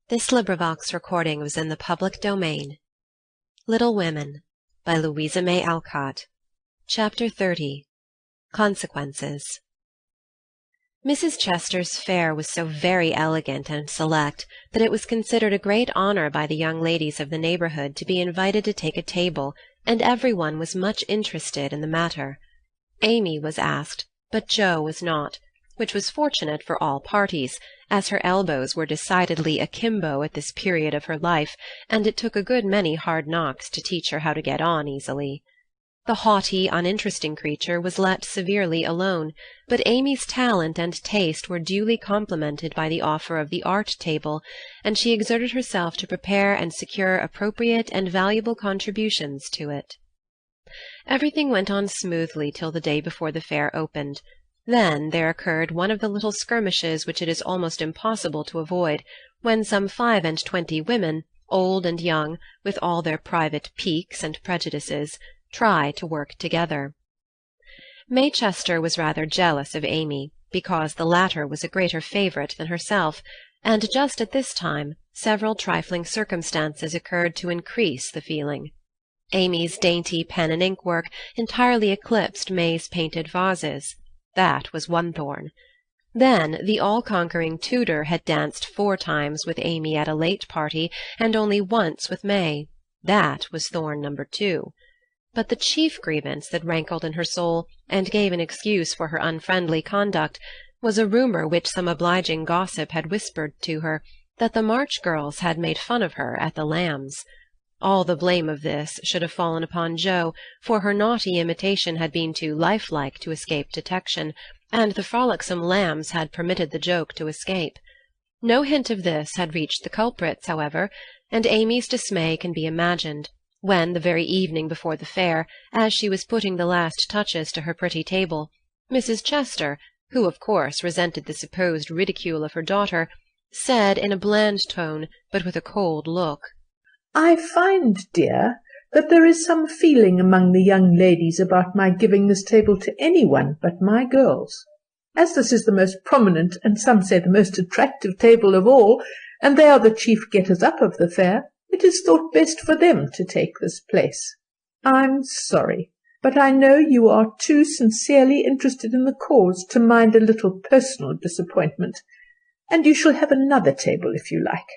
This LibriVox recording was in the public domain. Little Women by Louisa May Alcott. Chapter 30. Consequences. Mrs. Chester's fare was so very elegant and select that it was considered a great honor by the young ladies of the neighborhood to be invited to take a table, and everyone was much interested in the matter. Amy was asked, but Jo was not, which was fortunate for all parties, as her elbows were decidedly akimbo at this period of her life, and it took a good many hard knocks to teach her how to get on easily. The haughty, uninteresting creature was let severely alone, but Amy's talent and taste were duly complimented by the offer of the art table, and she exerted herself to prepare and secure appropriate and valuable contributions to it. Everything went on smoothly till the day before the fair opened. Then there occurred one of the little skirmishes which it is almost impossible to avoid, when some 25 women, old and young, with all their private piques and prejudices, try to work together. May Chester was rather jealous of Amy, because the latter was a greater favourite than herself, and just at this time several trifling circumstances occurred to increase the feeling. Amy's dainty pen-and-ink work entirely eclipsed May's painted vases. That was one thorn. Then the all-conquering Tudor had danced 4 times with Amy at a late party, and only once with May. That was thorn number 2. But the chief grievance that rankled in her soul, and gave an excuse for her unfriendly conduct, was a rumour which some obliging gossip had whispered to her, that the March girls had made fun of her at the Lambs. All the blame of this should have fallen upon Jo, for her naughty imitation had been too lifelike to escape detection, and the frolicsome Lambs had permitted the joke to escape. No hint of this had reached the culprits, however, and Amy's dismay can be imagined, when, the very evening before the fair, as she was putting the last touches to her pretty table, Mrs. Chester, who of course resented the supposed ridicule of her daughter, said in a bland tone, but with a cold look, "I find, dear, that there is some feeling among the young ladies about my giving this table to anyone but my girls. As this is the most prominent, and some say the most attractive table of all, and they are the chief getters-up of the fair, it is thought best for them to take this place. I'm sorry, but I know you are too sincerely interested in the cause to mind a little personal disappointment, and you shall have another table if you like."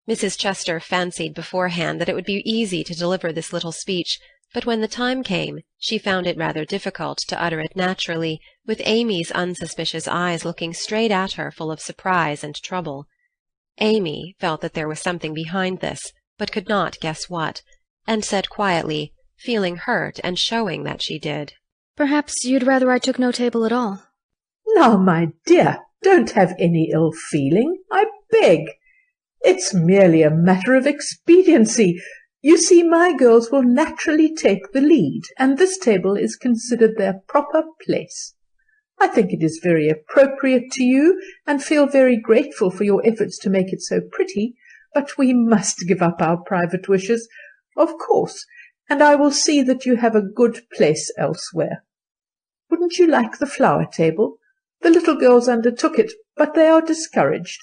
Mrs. Chester fancied beforehand that it would be easy to deliver this little speech, but when the time came, she found it rather difficult to utter it naturally, with Amy's unsuspicious eyes looking straight at her full of surprise and trouble. Amy felt that there was something behind this, but could not guess what, and said quietly, feeling hurt and showing that she did, "Perhaps you'd rather I took no table at all." "Now, my dear, don't have any ill feeling, I beg. It's merely a matter of expediency. You see, my girls will naturally take the lead, and this table is considered their proper place. I think it is very appropriate to you, and feel very grateful for your efforts to make it so pretty, but we must give up our private wishes, of course, and I will see that you have a good place elsewhere. Wouldn't you like the flower table? The little girls undertook it, but they are discouraged.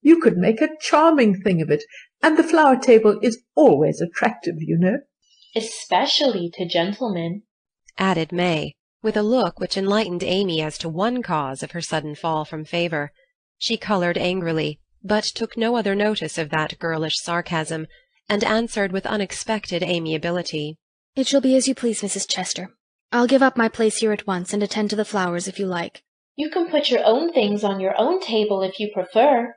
You could make a charming thing of it, and the flower table is always attractive, you know." "Especially to gentlemen," added May, with a look which enlightened Amy as to one cause of her sudden fall from favour. She coloured angrily, but took no other notice of that girlish sarcasm, and answered with unexpected amiability, "It shall be as you please, Mrs. Chester. I'll give up my place here at once, and attend to the flowers if you like." "You can put your own things on your own table if you prefer,"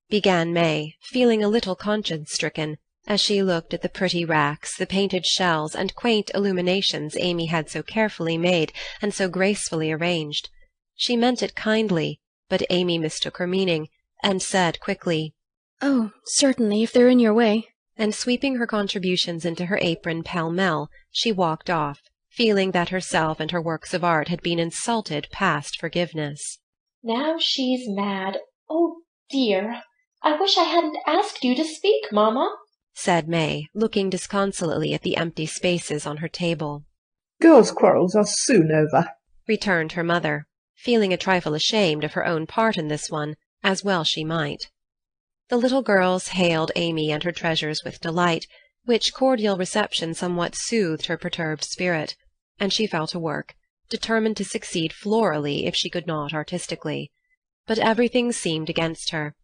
began May, feeling a little conscience-stricken, as she looked at the pretty racks, the painted shells, and quaint illuminations Amy had so carefully made and so gracefully arranged. She meant it kindly, but Amy mistook her meaning, and said quickly, "Oh, certainly, if they're in your way." And sweeping her contributions into her apron pell-mell, she walked off, feeling that herself and her works of art had been insulted past forgiveness. "Now she's mad. Oh, dear! I wish I hadn't asked you to speak, mamma," said May, looking disconsolately at the empty spaces on her table. "Girls' quarrels are soon over," returned her mother, feeling a trifle ashamed of her own part in this one, as well she might. The little girls hailed Amy and her treasures with delight, which cordial reception somewhat soothed her perturbed spirit, and she fell to work, determined to succeed florally if she could not artistically. But everything seemed against her.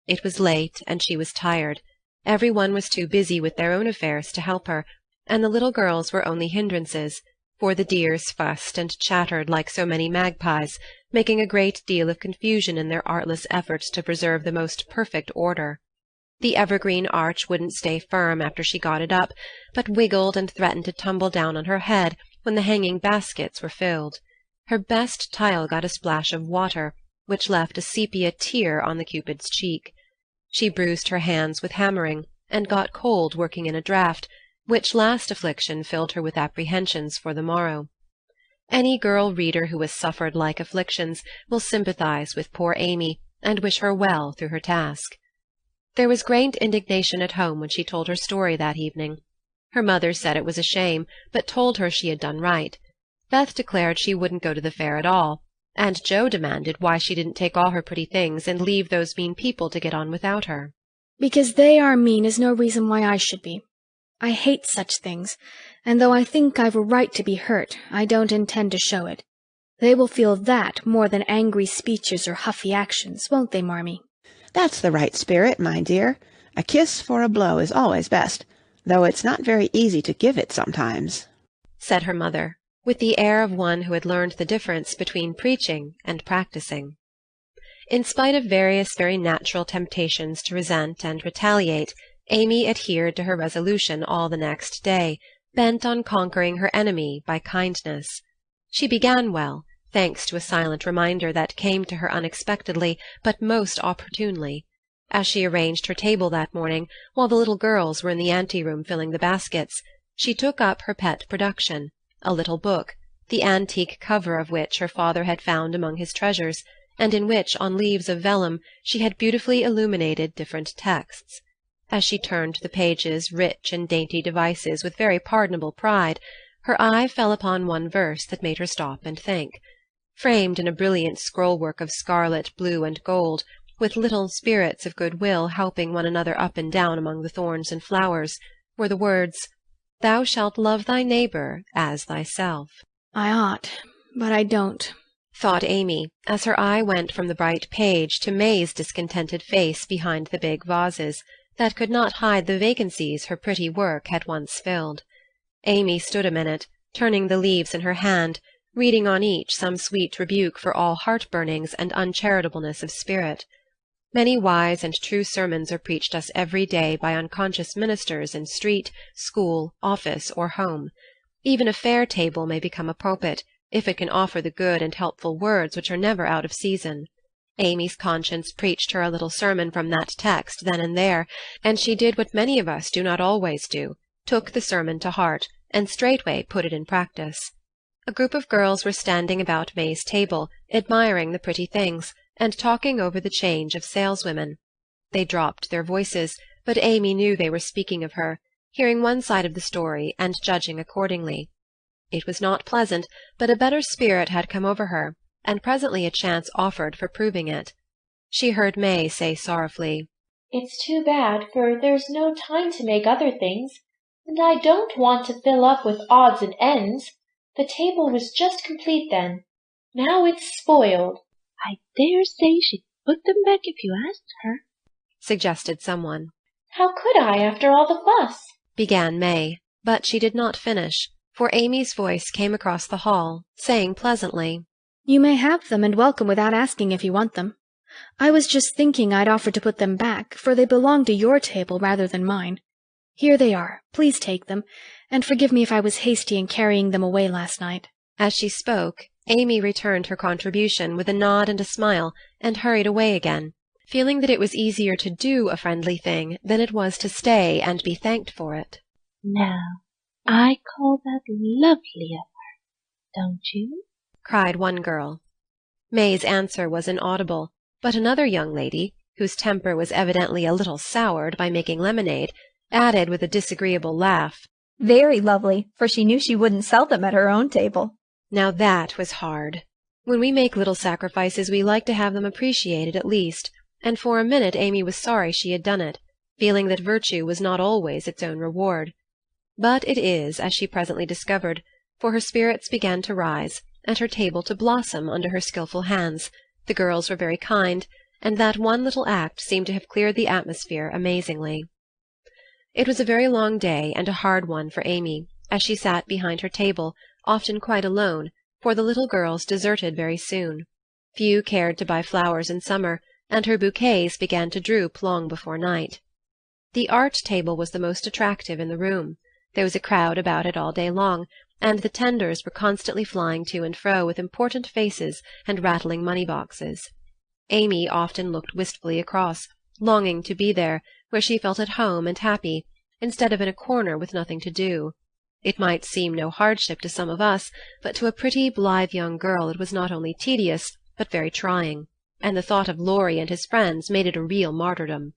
It was late, and she was tired. Every one was too busy with their own affairs to help her, and the little girls were only hindrances, for the dears fussed and chattered like so many magpies, making a great deal of confusion in their artless efforts to preserve the most perfect order. The evergreen arch wouldn't stay firm after she got it up, but wiggled and threatened to tumble down on her head when the hanging baskets were filled. Her best tile got a splash of water, which left a sepia tear on the Cupid's cheek. She bruised her hands with hammering, and got cold working in a draught, which last affliction filled her with apprehensions for the morrow. Any girl reader who has suffered like afflictions will sympathize with poor Amy, and wish her well through her task. There was great indignation at home when she told her story that evening. Her mother said it was a shame, but told her she had done right. Beth declared she wouldn't go to the fair at all, and Joe demanded why she didn't take all her pretty things and leave those mean people to get on without her. Because they are mean is no reason why I should be. I hate such things, and though I think I've a right to be hurt, I don't intend to show it. They will feel that more than angry speeches or huffy actions, won't they, Marmee? That's the right spirit, my dear. A kiss for a blow is always best, though it's not very easy to give it sometimes, said her mother, with the air of one who had learned the difference between preaching and practicing. In spite of various very natural temptations to resent and retaliate, Amy adhered to her resolution all the next day, bent on conquering her enemy by kindness. She began well, thanks to a silent reminder that came to her unexpectedly but most opportunely. As she arranged her table that morning, while the little girls were in the ante-room filling the baskets, she took up her pet production, a little book, the antique cover of which her father had found among his treasures, and in which, on leaves of vellum, she had beautifully illuminated different texts. As she turned the pages, rich in dainty devices, with very pardonable pride, her eye fell upon one verse that made her stop and think. Framed in a brilliant scrollwork of scarlet, blue, and gold, with little spirits of good-will helping one another up and down among the thorns and flowers, were the words, "Thou shalt love thy neighbour as thyself." I ought, but I don't, thought Amy, as her eye went from the bright page to May's discontented face behind the big vases, that could not hide the vacancies her pretty work had once filled. Amy stood a minute, turning the leaves in her hand, reading on each some sweet rebuke for all heart-burnings and uncharitableness of spirit. Many wise and true sermons are preached us every day by unconscious ministers in street, school, office, or home. Even a fair table may become a pulpit, if it can offer the good and helpful words which are never out of season. Amy's conscience preached her a little sermon from that text then and there, and she did what many of us do not always do, took the sermon to heart, and straightway put it in practice. A group of girls were standing about May's table, admiring the pretty things, and talking over the change of saleswomen. They dropped their voices, but Amy knew they were speaking of her, hearing one side of the story and judging accordingly. It was not pleasant, but a better spirit had come over her, and presently a chance offered for proving it. She heard May say sorrowfully, "It's too bad, for there's no time to make other things, and I don't want to fill up with odds and ends. The table was just complete then. Now it's spoiled." "I dare say she'd put them back if you asked her," suggested someone. "How could I, after all the fuss?" began May, but she did not finish, for Amy's voice came across the hall, saying pleasantly, "You may have them and welcome without asking if you want them. I was just thinking I'd offer to put them back, for they belong to your table rather than mine. Here they are. Please take them, and forgive me if I was hasty in carrying them away last night." As she spoke, Amy returned her contribution with a nod and a smile, and hurried away again, feeling that it was easier to do a friendly thing than it was to stay and be thanked for it. "Now, I call that lovely of her, don't you?" cried one girl. May's answer was inaudible, but another young lady, whose temper was evidently a little soured by making lemonade, added with a disagreeable laugh, "Very lovely, for she knew she wouldn't sell them at her own table." Now that was hard. When we make little sacrifices we like to have them appreciated at least, and for a minute Amy was sorry she had done it, feeling that virtue was not always its own reward. But it is, as she presently discovered, for her spirits began to rise, and her table to blossom under her skilful hands. The girls were very kind, and that one little act seemed to have cleared the atmosphere amazingly. It was a very long day and a hard one for Amy, as she sat behind her table, often quite alone, for the little girls deserted very soon. Few cared to buy flowers in summer, and her bouquets began to droop long before night. The art table was the most attractive in the room. There was a crowd about it all day long, and the tenders were constantly flying to and fro with important faces and rattling money-boxes. Amy often looked wistfully across, longing to be there, where she felt at home and happy, instead of in a corner with nothing to do. It might seem no hardship to some of us, but to a pretty, blithe young girl it was not only tedious, but very trying, and the thought of Laurie and his friends made it a real martyrdom.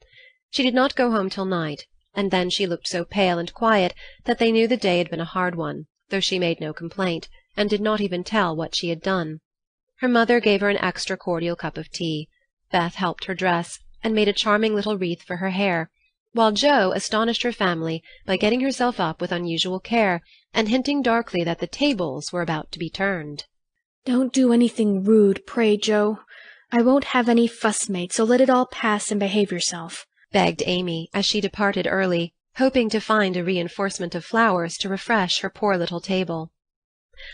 She did not go home till night, and then she looked so pale and quiet that they knew the day had been a hard one, though she made no complaint, and did not even tell what she had done. Her mother gave her an extra cordial cup of tea. Beth helped her dress, and made a charming little wreath for her hair, while Jo astonished her family by getting herself up with unusual care, and hinting darkly that the tables were about to be turned. "Don't do anything rude, pray, Jo. I won't have any fuss made, so let it all pass and behave yourself," begged Amy, as she departed early, hoping to find a reinforcement of flowers to refresh her poor little table.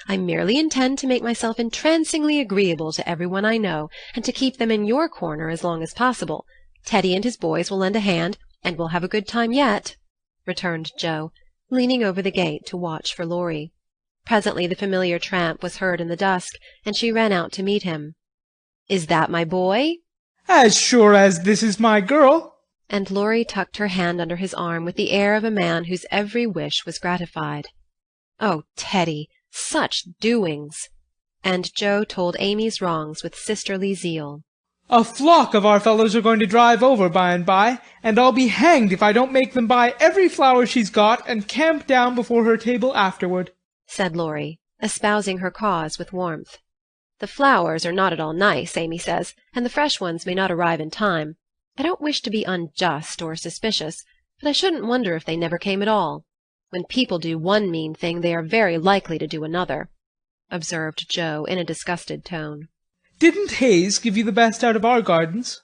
"I merely intend to make myself entrancingly agreeable to everyone I know, and to keep them in your corner as long as possible. Teddy and his boys will lend a hand, and we'll have a good time yet," returned Jo, leaning over the gate to watch for Laurie. Presently the familiar tramp was heard in the dusk, and she ran out to meet him. "Is that my boy?" "As sure as this is my girl." And Laurie tucked her hand under his arm with the air of a man whose every wish was gratified. "Oh, Teddy, such doings!" And Jo told Amy's wrongs with sisterly zeal. "A flock of our fellows are going to drive over by and by, and I'll be hanged if I don't make them buy every flower she's got and camp down before her table afterward," said Laurie, espousing her cause with warmth. "The flowers are not at all nice, Amy says, and the fresh ones may not arrive in time. I don't wish to be unjust or suspicious, but I shouldn't wonder if they never came at all. When people do one mean thing, they are very likely to do another," observed Jo in a disgusted tone. "Didn't Hayes give you the best out of our gardens?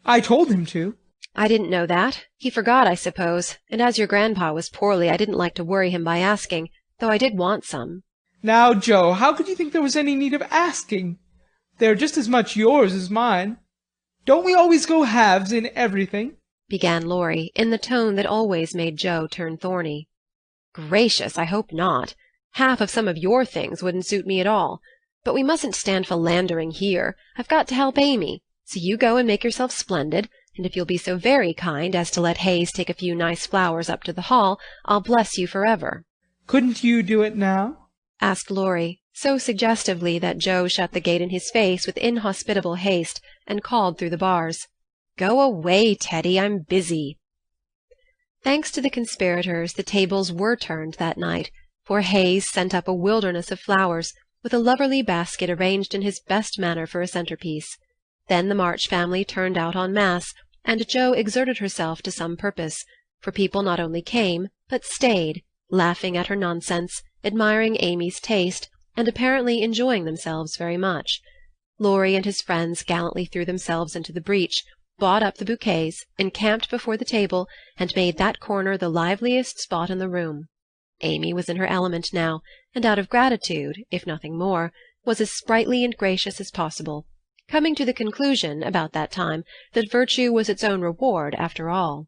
I told him to." "I didn't know that. He forgot, I suppose, and as your grandpa was poorly, I didn't like to worry him by asking, though I did want some." "Now, Jo, how could you think there was any need of asking? They're just as much yours as mine. Don't we always go halves in everything?" began Laurie, in the tone that always made Jo turn thorny. "Gracious, I hope not. Half of some of your things wouldn't suit me at all. But we mustn't stand philandering here. I've got to help Amy, so you go and make yourself splendid, and if you'll be so very kind as to let Hayes take a few nice flowers up to the hall, I'll bless you forever." "Couldn't you do it now?" asked Laurie, so suggestively that Jo shut the gate in his face with inhospitable haste, and called through the bars, "Go away, Teddy, I'm busy." Thanks to the conspirators, the tables were turned that night, for Hayes sent up a wilderness of flowers, with a loverly basket arranged in his best manner for a centrepiece. Then the March family turned out en masse, and Jo exerted herself to some purpose, for people not only came, but stayed, laughing at her nonsense, admiring Amy's taste, and apparently enjoying themselves very much. Laurie and his friends gallantly threw themselves into the breach, bought up the bouquets, encamped before the table, and made that corner the liveliest spot in the room. Amy was in her element now, and out of gratitude, if nothing more, was as sprightly and gracious as possible, coming to the conclusion, about that time, that virtue was its own reward after all.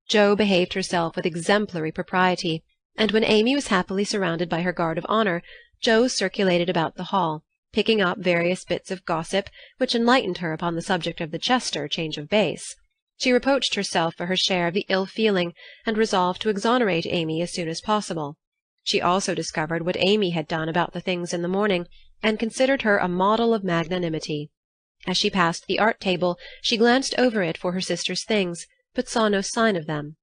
Jo behaved herself with exemplary propriety, and when Amy was happily surrounded by her guard of honour, Jo circulated about the hall, picking up various bits of gossip which enlightened her upon the subject of the Chester change of base. She reproached herself for her share of the ill-feeling, and resolved to exonerate Amy as soon as possible. She also discovered what Amy had done about the things in the morning, and considered her a model of magnanimity. As she passed the art table, she glanced over it for her sister's things, but saw no sign of them.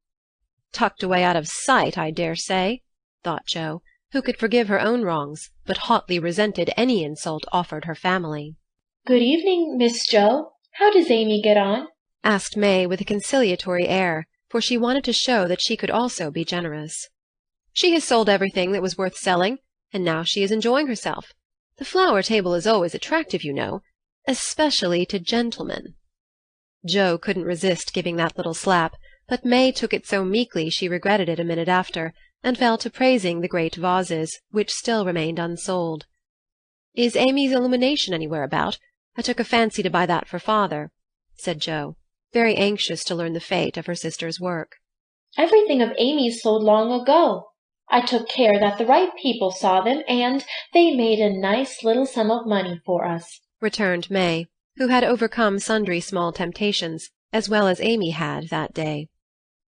"Tucked away out of sight, I dare say," thought Jo, who could forgive her own wrongs, but hotly resented any insult offered her family. "Good evening, Miss Jo. How does Amy get on?" asked May with a conciliatory air, for she wanted to show that she could also be generous. "She has sold everything that was worth selling, and now she is enjoying herself. The flower table is always attractive, you know, especially to gentlemen." Joe couldn't resist giving that little slap, but May took it so meekly she regretted it a minute after, and fell to praising the great vases, which still remained unsold. "Is Amy's illumination anywhere about? I took a fancy to buy that for father," said Joe, very anxious to learn the fate of her sister's work. "Everything of Amy's sold long ago. I took care that the right people saw them, and they made a nice little sum of money for us," returned May, who had overcome sundry small temptations, as well as Amy had that day.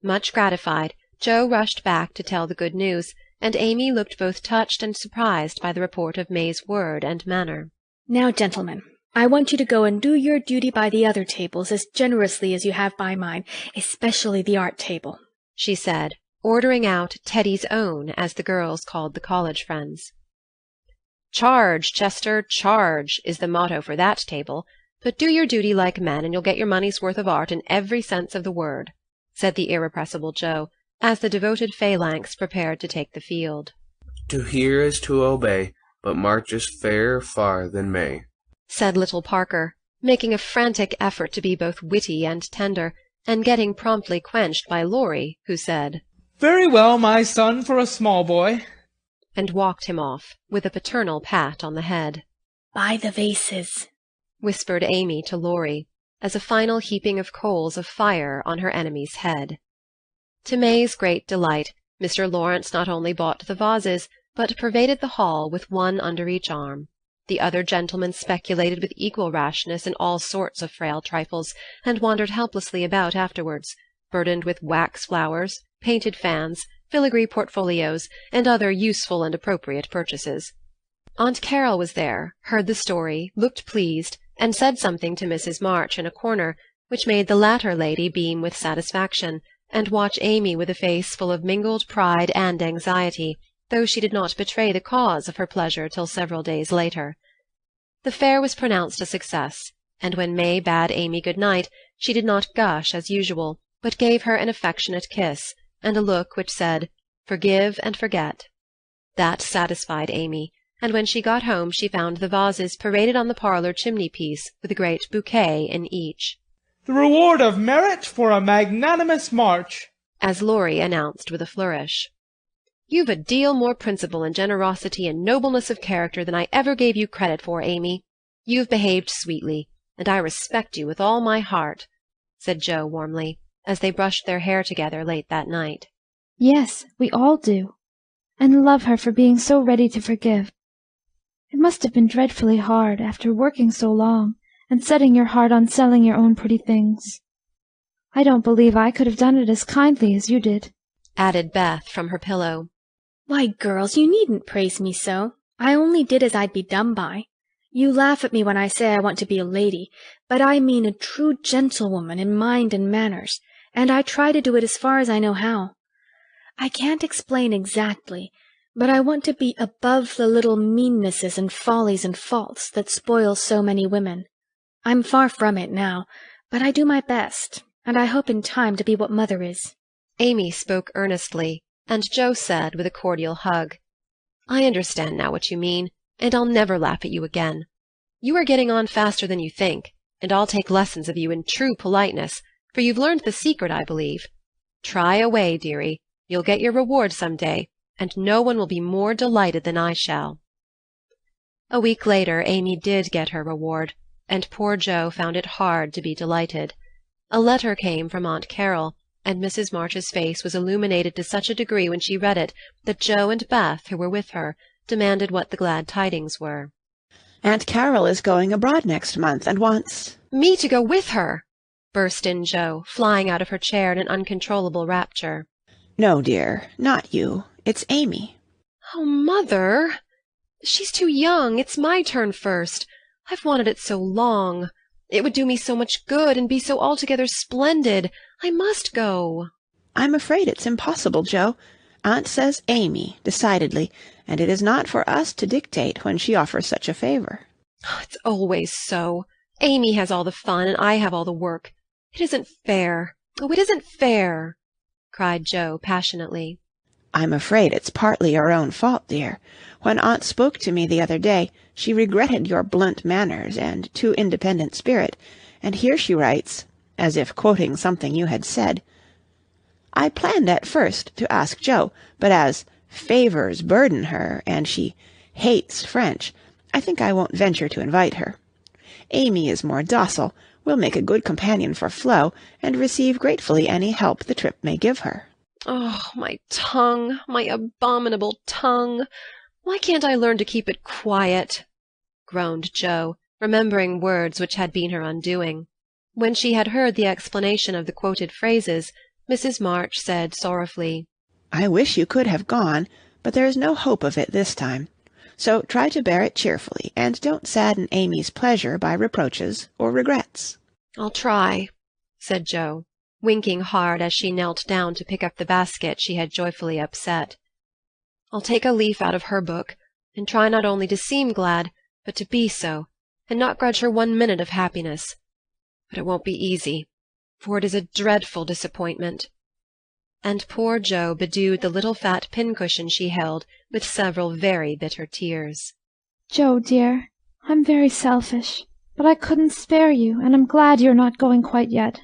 Much gratified, Joe rushed back to tell the good news, and Amy looked both touched and surprised by the report of May's word and manner. "Now, gentlemen, I want you to go and do your duty by the other tables as generously as you have by mine, especially the art table," she said, ordering out Teddy's own, as the girls called the college friends. "Charge, Chester, charge," is the motto for that table, but do your duty like men, and you'll get your money's worth of art in every sense of the word," said the irrepressible Joe, as the devoted phalanx prepared to take the field. "To hear is to obey, but March is fairer far than May," said little Parker, making a frantic effort to be both witty and tender, and getting promptly quenched by Laurie, who said, "Very well, my son, for a small boy," and walked him off, with a paternal pat on the head. "By the vases," whispered Amy to Laurie, as a final heaping of coals of fire on her enemy's head. To May's great delight, Mr. Laurence not only bought the vases, but pervaded the hall with one under each arm. The other gentlemen speculated with equal rashness in all sorts of frail trifles, and wandered helplessly about afterwards, burdened with wax flowers, painted fans, filigree portfolios, and other useful and appropriate purchases. Aunt Carroll was there, heard the story, looked pleased, and said something to Mrs. March in a corner, which made the latter lady beam with satisfaction, and watch Amy with a face full of mingled pride and anxiety, though she did not betray the cause of her pleasure till several days later. The fair was pronounced a success, and when May bade Amy good night, she did not gush as usual, but gave her an affectionate kiss, and a look which said, "Forgive and forget." That satisfied Amy, and when she got home she found the vases paraded on the parlour chimney-piece with a great bouquet in each. "The reward of merit for a magnanimous march," as Laurie announced with a flourish. "You've a deal more principle and generosity and nobleness of character than I ever gave you credit for, Amy. You've behaved sweetly, and I respect you with all my heart," said Joe warmly, as they brushed their hair together late that night. "Yes, we all do, and love her for being so ready to forgive. It must have been dreadfully hard, after working so long, and setting your heart on selling your own pretty things. I don't believe I could have done it as kindly as you did," added Beth from her pillow. "Why, girls, you needn't praise me so. I only did as I'd be done by. You laugh at me when I say I want to be a lady, but I mean a true gentlewoman in mind and manners, and I try to do it as far as I know how. I can't explain exactly, but I want to be above the little meannesses and follies and faults that spoil so many women. I'm far from it now, but I do my best, and I hope in time to be what Mother is." Amy spoke earnestly, and Joe said with a cordial hug, "I understand now what you mean, and I'll never laugh at you again. You are getting on faster than you think, and I'll take lessons of you in true politeness, for you've learned the secret, I believe. Try away, dearie. You'll get your reward some day, and no one will be more delighted than I shall." A week later Amy did get her reward, and poor Joe found it hard to be delighted. A letter came from Aunt Carroll, and Mrs. March's face was illuminated to such a degree when she read it that Joe and Beth, who were with her, demanded what the glad tidings were. "Aunt Carroll is going abroad next month, and wants—" "Me to go with her!" burst in Joe, flying out of her chair in an uncontrollable rapture. "No, dear, not you. It's Amy." "Oh, Mother! She's too young. It's my turn first. I've wanted it so long. It would do me so much good, and be so altogether splendid. I must go." "I'm afraid it's impossible, Joe. Aunt says Amy, decidedly, and it is not for us to dictate when she offers such a favor." "It's always so. Amy has all the fun, and I have all the work. It isn't fair. Oh, it isn't fair," cried Joe passionately. I'm afraid it's partly your own fault, dear. When Aunt spoke to me the other day, she regretted your blunt manners and too independent spirit, and here she writes, as if quoting something you had said, "I planned at first to ask Joe, but as favours burden her, and she hates French, I think I won't venture to invite her. Amy is more docile, will make a good companion for Flo, and receive gratefully any help the trip may give her." Oh, my tongue, my abominable tongue! Why can't I learn to keep it quiet? Groaned Joe, remembering words which had been her undoing. When she had heard the explanation of the quoted phrases, Mrs. March said sorrowfully, "I wish you could have gone, but there is no hope of it this time. So try to bear it cheerfully, and don't sadden Amy's pleasure by reproaches or regrets." "I'll try," said Joe, winking hard as she knelt down to pick up the basket she had joyfully upset. "I'll take a leaf out of her book, and try not only to seem glad, but to be so, and not grudge her 1 minute of happiness. But it won't be easy, for it is a dreadful disappointment." And poor Joe bedewed the little fat pincushion she held with several very bitter tears. "Joe, dear, I'm very selfish, but I couldn't spare you, and I'm glad you're not going quite yet,"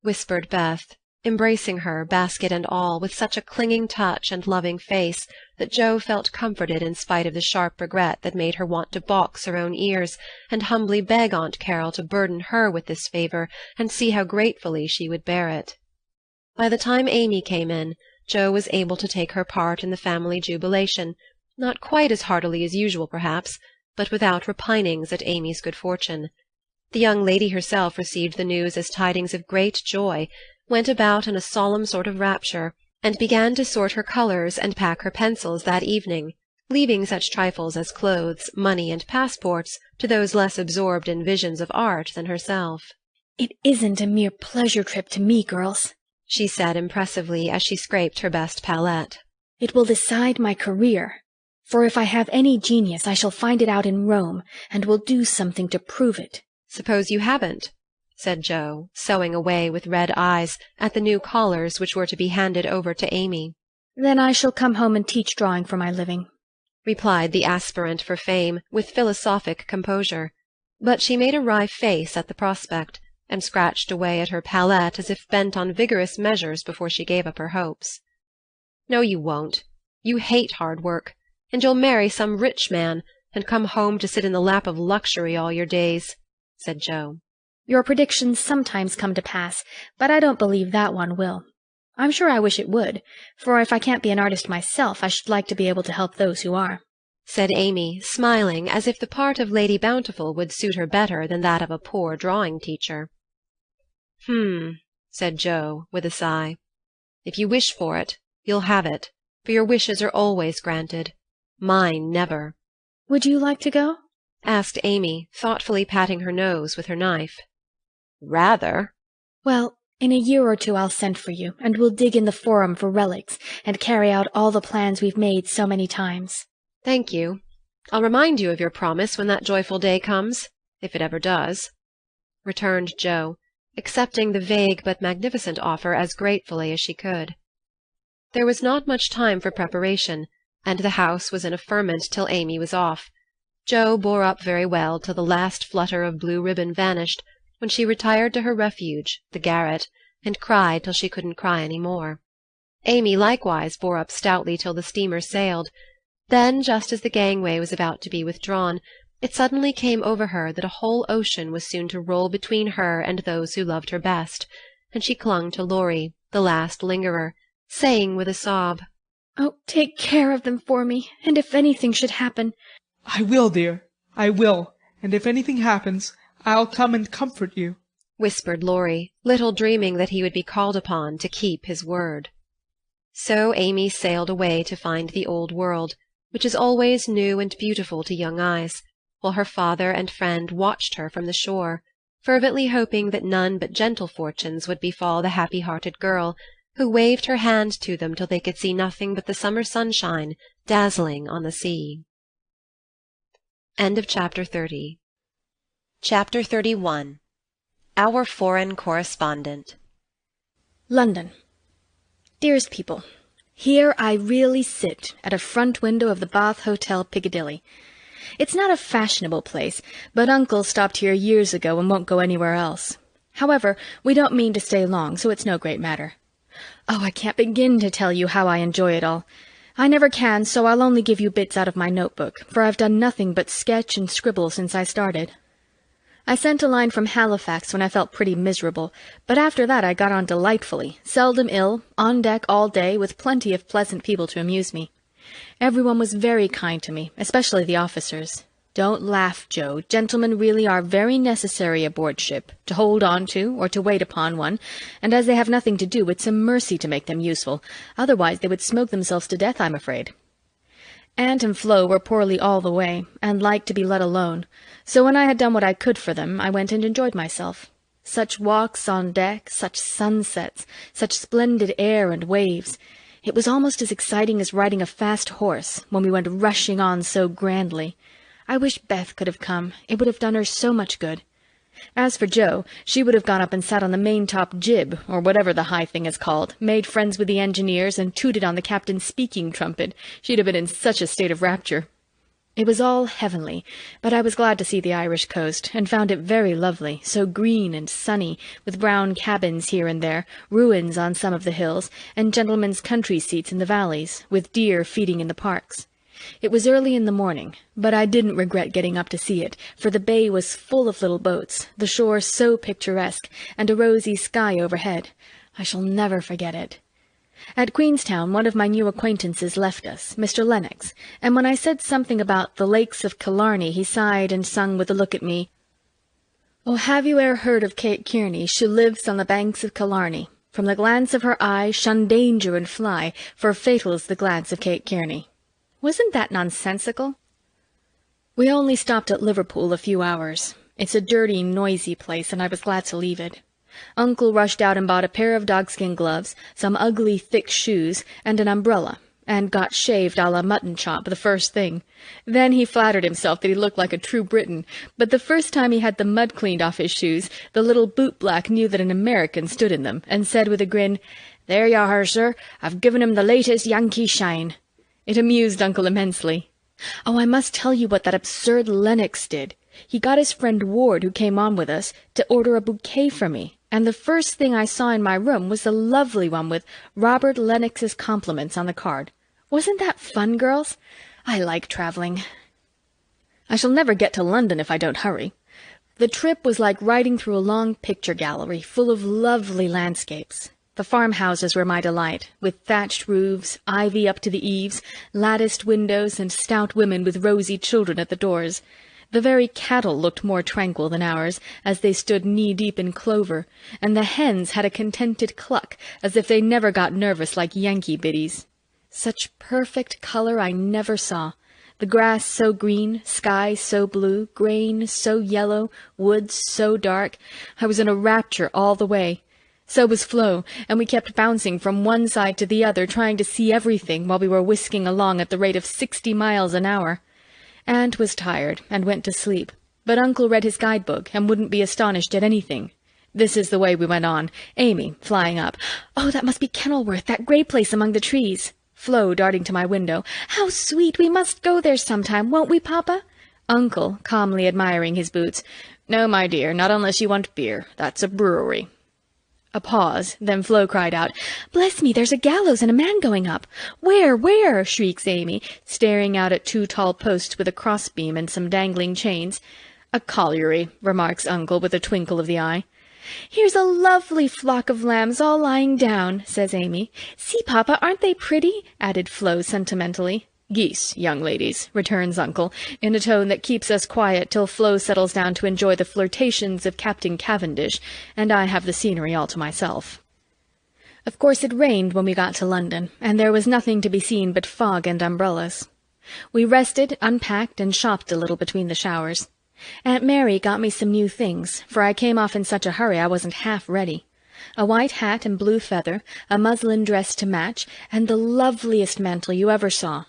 whispered Beth, embracing her, basket and all, with such a clinging touch and loving face that Joe felt comforted in spite of the sharp regret that made her want to box her own ears and humbly beg Aunt Carroll to burden her with this favour and see how gratefully she would bear it. By the time Amy came in, Joe was able to take her part in the family jubilation, not quite as heartily as usual perhaps, but without repinings at Amy's good fortune. The young lady herself received the news as tidings of great joy, went about in a solemn sort of rapture, and began to sort her colours and pack her pencils that evening, leaving such trifles as clothes, money, and passports to those less absorbed in visions of art than herself. "It isn't a mere pleasure trip to me, girls," she said impressively as she scraped her best palette. "It will decide my career. For if I have any genius, I shall find it out in Rome, and will do something to prove it." "Suppose you haven't?" said Joe, sewing away with red eyes at the new collars which were to be handed over to Amy. "Then I shall come home and teach drawing for my living," replied the aspirant for fame with philosophic composure. But she made a wry face at the prospect, and scratched away at her palette as if bent on vigorous measures before she gave up her hopes. "No, you won't. You hate hard work, and you'll marry some rich man, and come home to sit in the lap of luxury all your days," said Joe. "Your predictions sometimes come to pass, but I don't believe that one will. I'm sure I wish it would, for if I can't be an artist myself, I should like to be able to help those who are," said Amy, smiling as if the part of Lady Bountiful would suit her better than that of a poor drawing-teacher. Said Joe, with a sigh. "If you wish for it, you'll have it, for your wishes are always granted. Mine never." "Would you like to go?" asked Amy, thoughtfully patting her nose with her knife. "Rather." "Well, in a year or two I'll send for you, and we'll dig in the Forum for relics, and carry out all the plans we've made so many times." "Thank you. I'll remind you of your promise when that joyful day comes, if it ever does," returned Joe, accepting the vague but magnificent offer as gratefully as she could. There was not much time for preparation, and the house was in a ferment till Amy was off. Joe bore up very well till the last flutter of blue ribbon vanished, when she retired to her refuge, the garret, and cried till she couldn't cry any more. Amy likewise bore up stoutly till the steamer sailed. Then, just as the gangway was about to be withdrawn, it suddenly came over her that a whole ocean was soon to roll between her and those who loved her best, and she clung to Laurie, the last lingerer, saying with a sob, "Oh, take care of them for me, and if anything should happen—" "I will, dear, I will, and if anything happens, I'll come and comfort you," whispered Laurie, little dreaming that he would be called upon to keep his word. So Amy sailed away to find the old world, which is always new and beautiful to young eyes, while her father and friend watched her from the shore, fervently hoping that none but gentle fortunes would befall the happy-hearted girl, who waved her hand to them till they could see nothing but the summer sunshine dazzling on the sea. End of Chapter 30. Chapter 31. Our Foreign Correspondent. London. Dearest people, here I really sit at a front window of the Bath Hotel, Piccadilly. It's not a fashionable place, but Uncle stopped here years ago and won't go anywhere else. However, we don't mean to stay long, so it's no great matter. Oh, I can't begin to tell you how I enjoy it all. I never can, so I'll only give you bits out of my notebook, for I've done nothing but sketch and scribble since I started. I sent a line from Halifax when I felt pretty miserable, but after that I got on delightfully, seldom ill, on deck all day, with plenty of pleasant people to amuse me. Everyone was very kind to me, especially the officers. Don't laugh, Joe. Gentlemen really are very necessary aboard ship, to hold on to, or to wait upon one, and as they have nothing to do, it's a mercy to make them useful. Otherwise they would smoke themselves to death, I'm afraid. Aunt and Flo were poorly all the way, and liked to be let alone, so when I had done what I could for them, I went and enjoyed myself. Such walks on deck, such sunsets, such splendid air and waves. It was almost as exciting as riding a fast horse, when we went rushing on so grandly. I wish Beth could have come. It would have done her so much good. As for Jo, she would have gone up and sat on the maintop jib, or whatever the high thing is called, made friends with the engineers, and tooted on the captain's speaking trumpet. She'd have been in such a state of rapture. It was all heavenly, but I was glad to see the Irish coast, and found it very lovely, so green and sunny, with brown cabins here and there, ruins on some of the hills, and gentlemen's country seats in the valleys, with deer feeding in the parks. It was early in the morning, but I didn't regret getting up to see it, for the bay was full of little boats, the shore so picturesque, and a rosy sky overhead. I shall never forget it. At Queenstown, one of my new acquaintances left us, Mr. Lennox, and when I said something about the lakes of Killarney, he sighed and sung with a look at me, "Oh, have you e'er heard of Kate Kearney? She lives on the banks of Killarney. From the glance of her eye, shun danger and fly, for fatal is the glance of Kate Kearney." Wasn't that nonsensical? We only stopped at Liverpool a few hours. It's a dirty, noisy place, and I was glad to leave it. Uncle rushed out and bought a pair of dogskin gloves, some ugly, thick shoes, and an umbrella, and got shaved a la mutton chop the first thing. Then he flattered himself that he looked like a true Briton, but the first time he had the mud cleaned off his shoes, the little bootblack knew that an American stood in them, and said with a grin, "There you are, sir. I've given him the latest Yankee shine." It amused Uncle immensely. Oh, I must tell you what that absurd Lennox did. He got his friend Ward, who came on with us, to order a bouquet for me, and the first thing I saw in my room was a lovely one with Robert Lennox's compliments on the card. Wasn't that fun, girls? I like traveling. I shall never get to London if I don't hurry. The trip was like riding through a long picture gallery full of lovely landscapes. The farmhouses were my delight, with thatched roofs, ivy up to the eaves, latticed windows, and stout women with rosy children at the doors. The very cattle looked more tranquil than ours, as they stood knee-deep in clover, and the hens had a contented cluck, as if they never got nervous like Yankee biddies. Such perfect color I never saw. The grass so green, sky so blue, grain so yellow, woods so dark. I was in a rapture all the way. So was Flo, and we kept bouncing from one side to the other, trying to see everything while we were whisking along at the rate of 60 miles an hour. Aunt was tired and went to sleep, but Uncle read his guidebook and wouldn't be astonished at anything. This is the way we went on, Amy flying up. "Oh, that must be Kenilworth, that grey place among the trees." Flo darting to my window. "How sweet! We must go there sometime, won't we, Papa?" Uncle calmly admiring his boots. "No, my dear, not unless you want beer. That's a brewery." A pause, then Flo cried out, "Bless me, there's a gallows and a man going up." "Where, where?" shrieks Amy, staring out at 2 tall posts with a crossbeam and some dangling chains. "A colliery," remarks Uncle with a twinkle of the eye. "Here's a lovely flock of lambs all lying down," says Amy. "See, Papa, aren't they pretty?" added Flo sentimentally. "Geese, young ladies," returns Uncle, in a tone that keeps us quiet till Flo settles down to enjoy the flirtations of Captain Cavendish, and I have the scenery all to myself. Of course it rained when we got to London, and there was nothing to be seen but fog and umbrellas. We rested, unpacked, and shopped a little between the showers. Aunt Mary got me some new things, for I came off in such a hurry I wasn't half ready. A white hat and blue feather, a muslin dress to match, and the loveliest mantle you ever saw.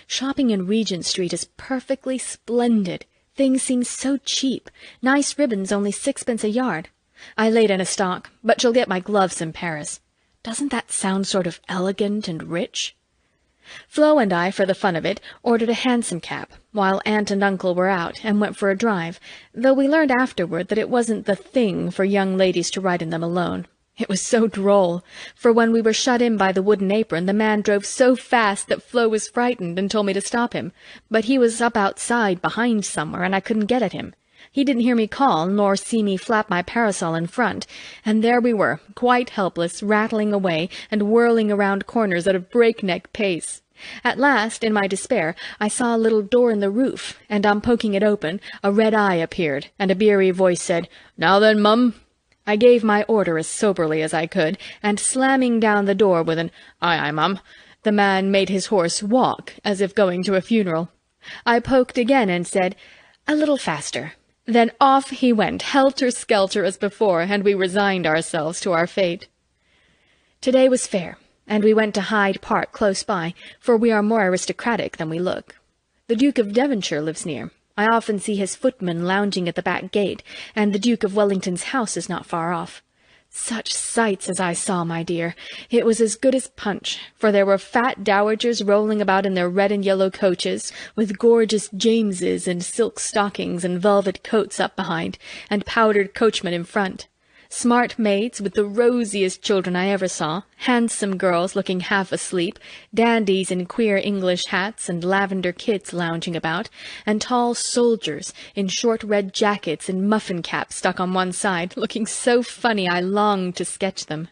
Shopping in Regent Street is perfectly splendid. Things seem so cheap. Nice ribbons only 6 pence a yard. I laid in a stock, but she'll get my gloves in Paris. Doesn't that sound sort of elegant and rich? Flo and I, for the fun of it, ordered a hansom cab, while Aunt and Uncle were out, and went for a drive, though we learned afterward that it wasn't the thing for young ladies to ride in them alone. It was so droll, for when we were shut in by the wooden apron, the man drove so fast that Flo was frightened and told me to stop him, but he was up outside behind somewhere, and I couldn't get at him. He didn't hear me call, nor see me flap my parasol in front, and there we were, quite helpless, rattling away and whirling around corners at a breakneck pace. At last, in my despair, I saw a little door in the roof, and on poking it open, a red eye appeared, and a beery voice said, "Now then, mum." I gave my order as soberly as I could, and slamming down the door with an "Aye, aye, mum," the man made his horse walk, as if going to a funeral. I poked again and said, "A little faster." Then off he went, helter-skelter as before, and we resigned ourselves to our fate. Today was fair, and we went to Hyde Park close by, for we are more aristocratic than we look. The Duke of Devonshire lives near. I often see his footman lounging at the back gate, and the Duke of Wellington's house is not far off. Such sights as I saw, my dear! It was as good as punch, for there were fat dowagers rolling about in their red and yellow coaches, with gorgeous Jameses and silk stockings and velvet coats up behind, and powdered coachmen in front. Smart maids with the rosiest children I ever saw, handsome girls looking half asleep, dandies in queer English hats and lavender kits lounging about, and tall soldiers in short red jackets and muffin caps stuck on one side, looking so funny I longed to sketch them.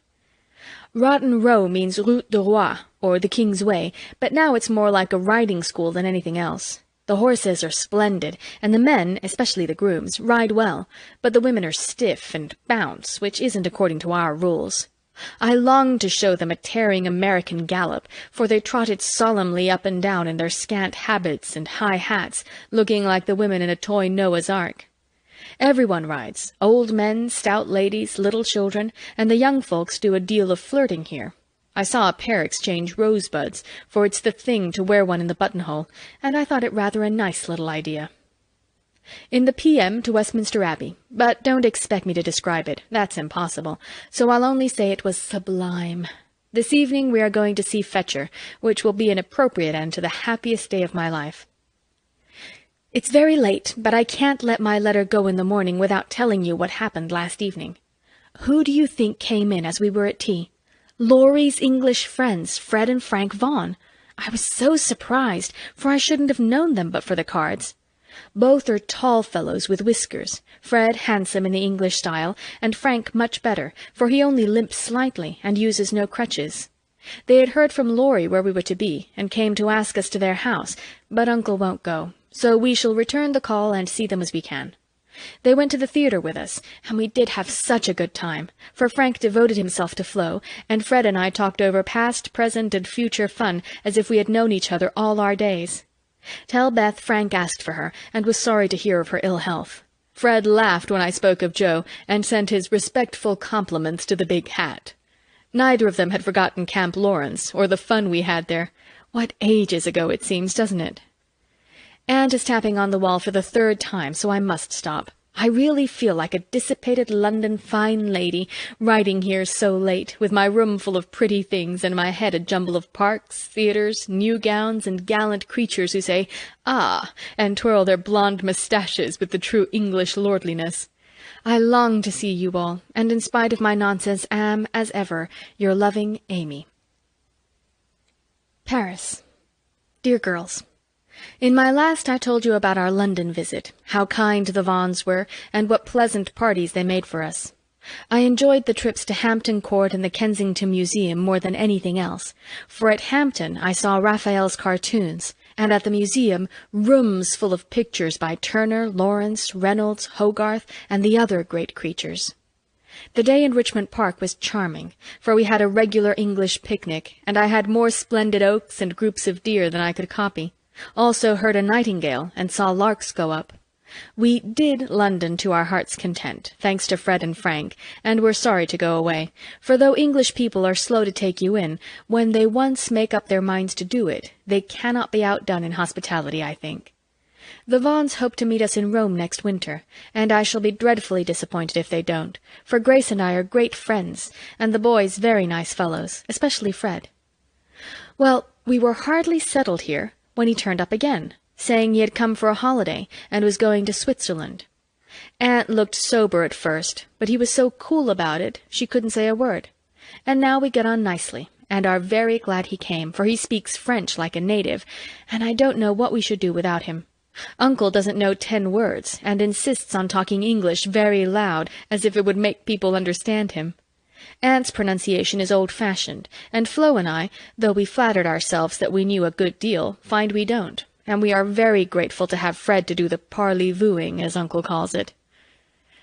Rotten Row means Route du Roi, or the King's Way, but now it's more like a riding school than anything else. The horses are splendid, and the men, especially the grooms, ride well, but the women are stiff and bounce, which isn't according to our rules. I longed to show them a tearing American gallop, for they trotted solemnly up and down in their scant habits and high hats, looking like the women in a toy Noah's Ark. Everyone rides, old men, stout ladies, little children, and the young folks do a deal of flirting here. I saw a pair exchange rosebuds, for it's the thing to wear one in the buttonhole, and I thought it rather a nice little idea. In the P.M. to Westminster Abbey, but don't expect me to describe it, that's impossible, so I'll only say it was sublime. This evening we are going to see Fetcher, which will be an appropriate end to the happiest day of my life. It's very late, but I can't let my letter go in the morning without telling you what happened last evening. Who do you think came in as we were at tea? Laurie's English friends, Fred and Frank Vaughan. I was so surprised, for I shouldn't have known them but for the cards. Both are tall fellows with whiskers, Fred handsome in the English style, and Frank much better, for he only limps slightly and uses no crutches. They had heard from Laurie where we were to be, and came to ask us to their house, but Uncle won't go, so we shall return the call and see them as we can. They went to the theatre with us, and we did have such a good time, for Frank devoted himself to Flo, and Fred and I talked over past, present, and future fun as if we had known each other all our days. Tell Beth Frank asked for her, and was sorry to hear of her ill health. Fred laughed when I spoke of Joe, and sent his respectful compliments to the big hat. Neither of them had forgotten Camp Laurence, or the fun we had there. What ages ago it seems, doesn't it? Aunt is tapping on the wall for the third time, so I must stop. I really feel like a dissipated London fine lady, riding here so late, with my room full of pretty things, and my head a jumble of parks, theatres, new gowns, and gallant creatures who say, "Ah," and twirl their blonde moustaches with the true English lordliness. I long to see you all, and in spite of my nonsense am, as ever, your loving Amy. Paris. Dear girls, in my last I told you about our London visit, how kind the Vaughans were, and what pleasant parties they made for us. I enjoyed the trips to Hampton Court and the Kensington Museum more than anything else, for at Hampton I saw Raphael's cartoons, and at the museum rooms full of pictures by Turner, Laurence, Reynolds, Hogarth, and the other great creatures. The day in Richmond Park was charming, for we had a regular English picnic, and I had more splendid oaks and groups of deer than I could copy. Also heard a nightingale and saw larks go up. We did London to our heart's content, thanks to Fred and Frank, and were sorry to go away, for though English people are slow to take you in, when they once make up their minds to do it, they cannot be outdone in hospitality, I think. The Vaughns hope to meet us in Rome next winter, and I shall be dreadfully disappointed if they don't, for Grace and I are great friends, and the boys very nice fellows, especially Fred. Well, we were hardly settled here when he turned up again, saying he had come for a holiday and was going to Switzerland. Aunt looked sober at first, but he was so cool about it she couldn't say a word. And now we get on nicely, and are very glad he came, for he speaks French like a native, and I don't know what we should do without him. Uncle doesn't know 10 words, and insists on talking English very loud, as if it would make people understand him. Aunt's pronunciation is old-fashioned, and Flo and I, though we flattered ourselves that we knew a good deal, find we don't, and we are very grateful to have Fred to do the parley-vooing, as Uncle calls it.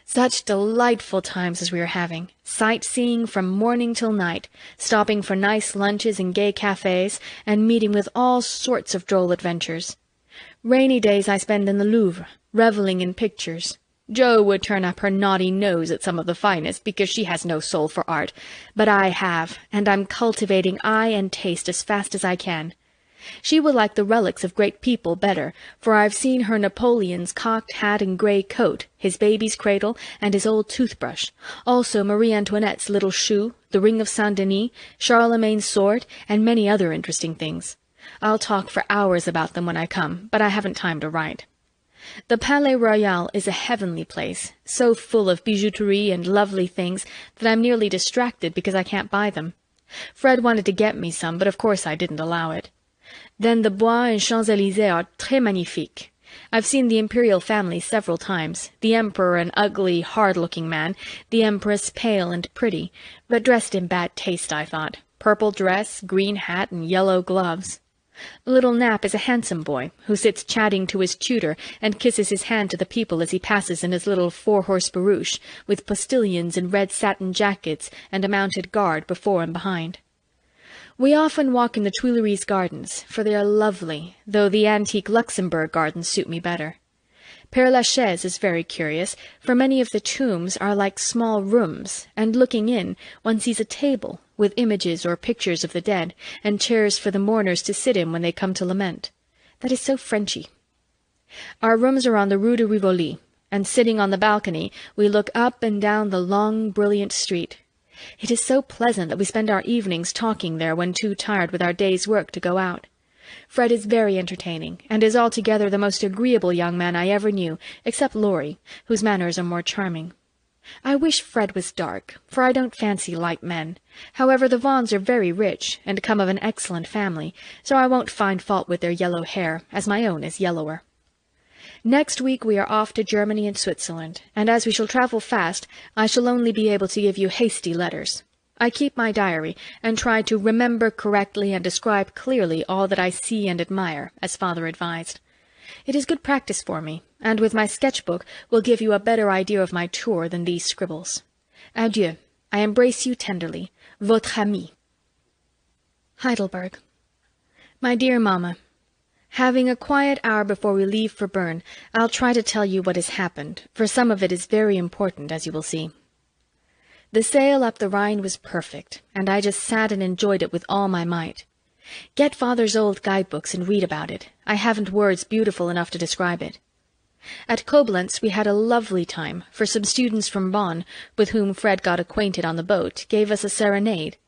Such delightful times as we are having, sightseeing from morning till night, stopping for nice lunches in gay cafes, and meeting with all sorts of droll adventures. Rainy days I spend in the Louvre, reveling in pictures. Jo would turn up her naughty nose at some of the finest, because she has no soul for art, but I have, and I'm cultivating eye and taste as fast as I can. She will like the relics of great people better, for I've seen her Napoleon's cocked hat and grey coat, his baby's cradle, and his old toothbrush, also Marie Antoinette's little shoe, the ring of Saint-Denis, Charlemagne's sword, and many other interesting things. I'll talk for hours about them when I come, but I haven't time to write. The Palais Royal is a heavenly place, so full of bijouterie and lovely things that I'm nearly distracted because I can't buy them. Fred wanted to get me some, but of course I didn't allow it. Then the Bois and Champs-Élysées are très magnifiques. I've seen the imperial family several times, the emperor an ugly, hard-looking man, the empress pale and pretty, but dressed in bad taste, I thought. Purple dress, green hat, and yellow gloves. Little Nap is a handsome boy, who sits chatting to his tutor and kisses his hand to the people as he passes in his little 4-horse barouche, with postilions in red satin jackets and a mounted guard before and behind. We often walk in the Tuileries gardens, for they are lovely, though the antique Luxembourg gardens suit me better. Père Lachaise is very curious, for many of the tombs are like small rooms, and looking in, one sees a table, with images or pictures of the dead, and chairs for the mourners to sit in when they come to lament. That is so Frenchy. Our rooms are on the Rue de Rivoli, and sitting on the balcony, we look up and down the long, brilliant street. It is so pleasant that we spend our evenings talking there when too tired with our day's work to go out. Fred is very entertaining, and is altogether the most agreeable young man I ever knew, except Laurie, whose manners are more charming. I wish Fred was dark, for I don't fancy light men. However, the Vaughns are very rich, and come of an excellent family, so I won't find fault with their yellow hair, as my own is yellower. Next week we are off to Germany and Switzerland, and as we shall travel fast, I shall only be able to give you hasty letters. I keep my diary, and try to remember correctly and describe clearly all that I see and admire, as Father advised. It is good practice for me, and with my sketch-book will give you a better idea of my tour than these scribbles. Adieu. I embrace you tenderly. Votre amie. Heidelberg. My dear Mamma, having a quiet hour before we leave for Bern, I'll try to tell you what has happened, for some of it is very important, as you will see. The sail up the Rhine was perfect, and I just sat and enjoyed it with all my might. Get Father's old guidebooks and read about it. I haven't words beautiful enough to describe it. At Koblenz we had a lovely time, for some students from Bonn, with whom Fred got acquainted on the boat, gave us a serenade.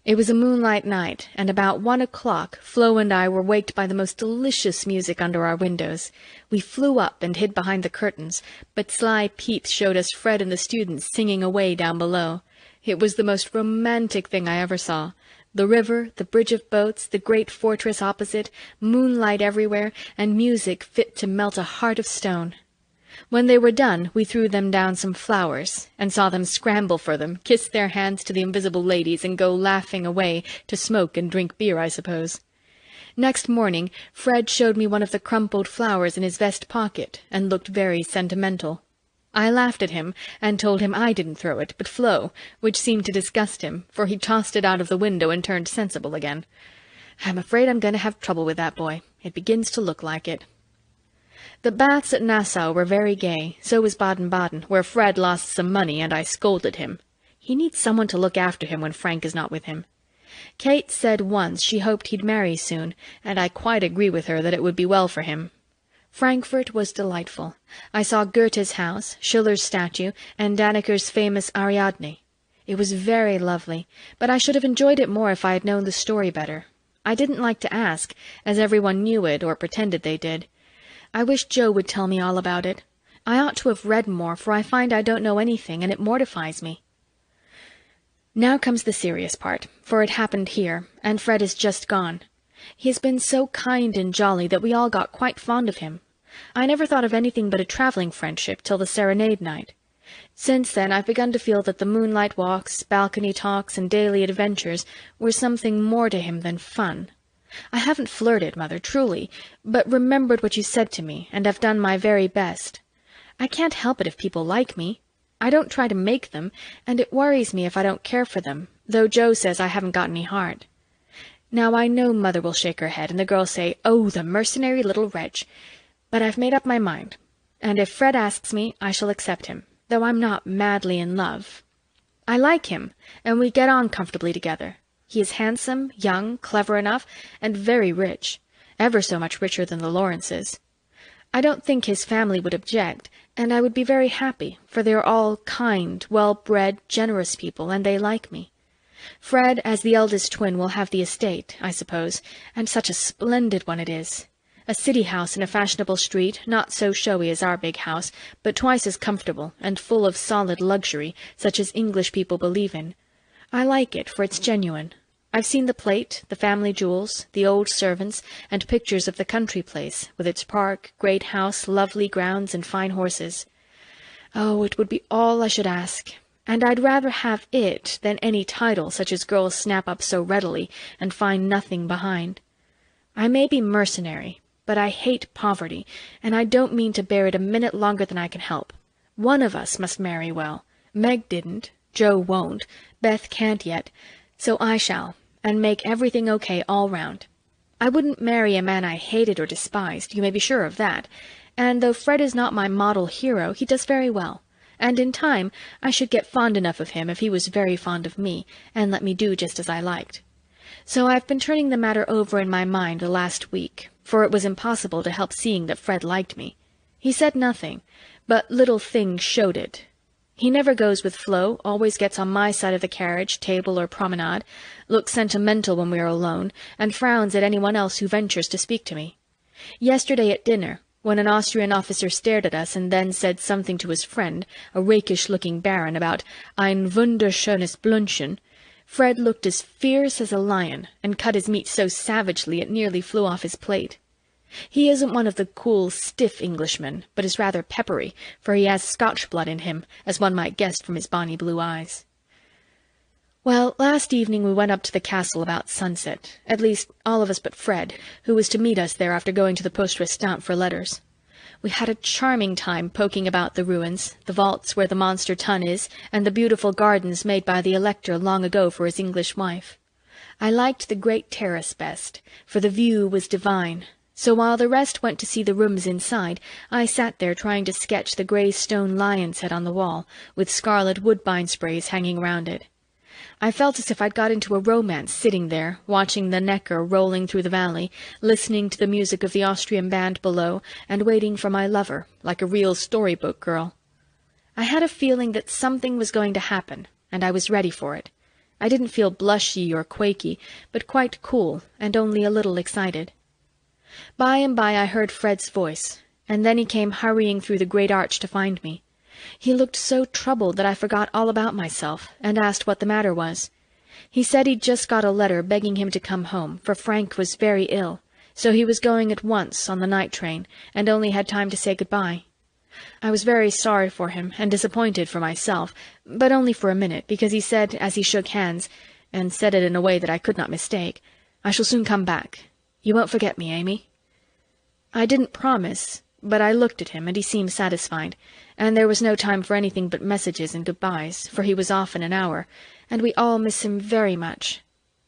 It was a moonlight night, and about 1 o'clock Flo and I were waked by the most delicious music under our windows. We flew up and hid behind the curtains, but sly peeps showed us Fred and the students singing away down below. It was the most romantic thing I ever saw. The river, the bridge of boats, the great fortress opposite, moonlight everywhere, and music fit to melt a heart of stone. When they were done, we threw them down some flowers, and saw them scramble for them, kiss their hands to the invisible ladies, and go laughing away to smoke and drink beer, I suppose. Next morning, Fred showed me one of the crumpled flowers in his vest pocket, and looked very sentimental. I laughed at him, and told him I didn't throw it, but Flo, which seemed to disgust him, for he tossed it out of the window and turned sensible again. I'm afraid I'm going to have trouble with that boy. It begins to look like it. The baths at Nassau were very gay, so was Baden-Baden, where Fred lost some money, and I scolded him. He needs someone to look after him when Frank is not with him. Kate said once she hoped he'd marry soon, and I quite agree with her that it would be well for him. Frankfurt was delightful. I saw Goethe's house, Schiller's statue, and Danneker's famous Ariadne. It was very lovely, but I should have enjoyed it more if I had known the story better. I didn't like to ask, as everyone knew it or pretended they did. I wish Joe would tell me all about it. I ought to have read more, for I find I don't know anything, and it mortifies me. Now comes the serious part, for it happened here, and Fred is just gone. He has been so kind and jolly that we all got quite fond of him. I never thought of anything but a travelling friendship till the serenade night. Since then I've begun to feel that the moonlight walks, balcony talks, and daily adventures were something more to him than fun. I haven't flirted, Mother, truly, but remembered what you said to me, and have done my very best. I can't help it if people like me. I don't try to make them, and it worries me if I don't care for them, though Joe says I haven't got any heart. Now I know Mother will shake her head, and the girls say, "Oh, the mercenary little wretch." But I've made up my mind, and if Fred asks me, I shall accept him, though I'm not madly in love. I like him, and we get on comfortably together. He is handsome, young, clever enough, and very rich, ever so much richer than the Laurences. I don't think his family would object, and I would be very happy, for they are all kind, well-bred, generous people, and they like me. Fred, as the eldest twin, will have the estate, I suppose, and such a splendid one it is. A city house in a fashionable street, not so showy as our big house, but twice as comfortable, and full of solid luxury, such as English people believe in. I like it, for it's genuine. I've seen the plate, the family jewels, the old servants, and pictures of the country place, with its park, great house, lovely grounds, and fine horses. Oh, it would be all I should ask, and I'd rather have it than any title such as girls snap up so readily and find nothing behind. I may be mercenary, but I hate poverty, and I don't mean to bear it a minute longer than I can help. One of us must marry well. Meg didn't, Joe won't, Beth can't yet, so I shall, and make everything okay all round. I wouldn't marry a man I hated or despised, you may be sure of that, and though Fred is not my model hero, he does very well, and in time I should get fond enough of him if he was very fond of me, and let me do just as I liked. So I've been turning the matter over in my mind the last week, for it was impossible to help seeing that Fred liked me. He said nothing, but little things showed it. He never goes with Flo, always gets on my side of the carriage, table, or promenade, looks sentimental when we are alone, and frowns at anyone else who ventures to speak to me. Yesterday at dinner, when an Austrian officer stared at us and then said something to his friend, a rakish-looking baron, about ein wunderschönes Blümchen, Fred looked as fierce as a lion, and cut his meat so savagely it nearly flew off his plate. He isn't one of the cool, stiff Englishmen, but is rather peppery, for he has Scotch blood in him, as one might guess from his bonny blue eyes. Well, last evening we went up to the castle about sunset, at least all of us but Fred, who was to meet us there after going to the poste restante for letters. We had a charming time poking about the ruins, the vaults where the monster tun is, and the beautiful gardens made by the Elector long ago for his English wife. I liked the great terrace best, for the view was divine. So while the rest went to see the rooms inside, I sat there trying to sketch the grey stone lion's head on the wall, with scarlet woodbine sprays hanging round it. I felt as if I'd got into a romance sitting there, watching the Neckar rolling through the valley, listening to the music of the Austrian band below, and waiting for my lover, like a real storybook girl. I had a feeling that something was going to happen, and I was ready for it. I didn't feel blushy or quaky, but quite cool, and only a little excited. By and by I heard Fred's voice, and then he came hurrying through the great arch to find me. He looked so troubled that I forgot all about myself, and asked what the matter was. He said he'd just got a letter begging him to come home, for Frank was very ill, so he was going at once on the night train, and only had time to say good-bye. I was very sorry for him, and disappointed for myself, but only for a minute, because he said, as he shook hands, and said it in a way that I could not mistake, "I shall soon come back. You won't forget me, Amy?" I didn't promise, but I looked at him, and he seemed satisfied, and there was no time for anything but messages and good-byes, for he was off in an hour, and we all miss him very much.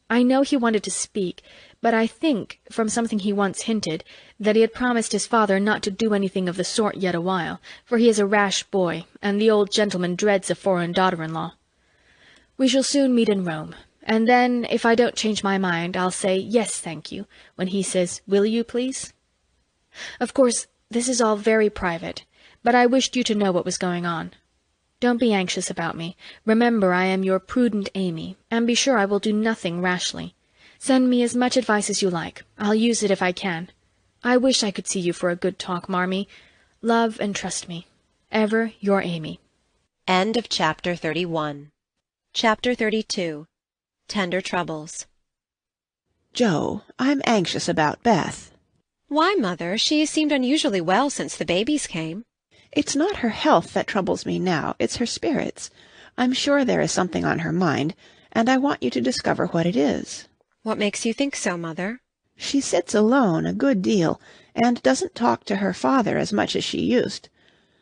I know he wanted to speak, but I think, from something he once hinted, that he had promised his father not to do anything of the sort yet awhile, for he is a rash boy, and the old gentleman dreads a foreign daughter-in-law. We shall soon meet in Rome, and then, if I don't change my mind, I'll say, "Yes, thank you," when he says, "Will you, please?" Of course, This is all very private, but I wished you to know what was going on. Don't be anxious about me. Remember I am your prudent Amy, and be sure I will do nothing rashly. Send me as much advice as you like. I'll use it if I can. I wish I could see you for a good talk, Marmee. Love and trust me. Ever your Amy. End of Chapter 31. Chapter 32. Tender Troubles. Joe, I'm anxious about Beth. Why, Mother? She has seemed unusually well since the babies came. It's not her health that troubles me now, it's her spirits. I'm sure there is something on her mind, and I want you to discover what it is. What makes you think so, Mother? She sits alone a good deal, and doesn't talk to her father as much as she used.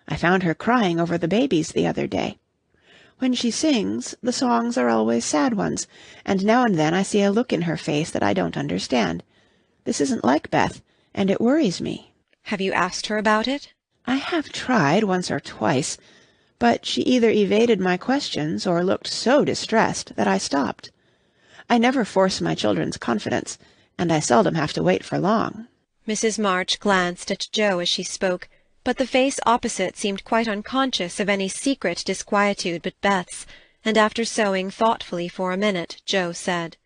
I found her crying over the babies the other day. When she sings, the songs are always sad ones, and now and then I see a look in her face that I don't understand. This isn't like Beth, and it worries me. Have you asked her about it? I have tried once or twice, but she either evaded my questions or looked so distressed that I stopped. I never force my children's confidence, and I seldom have to wait for long. Mrs. March glanced at Joe as she spoke, but the face opposite seemed quite unconscious of any secret disquietude but Beth's, and after sewing thoughtfully for a minute, Joe said,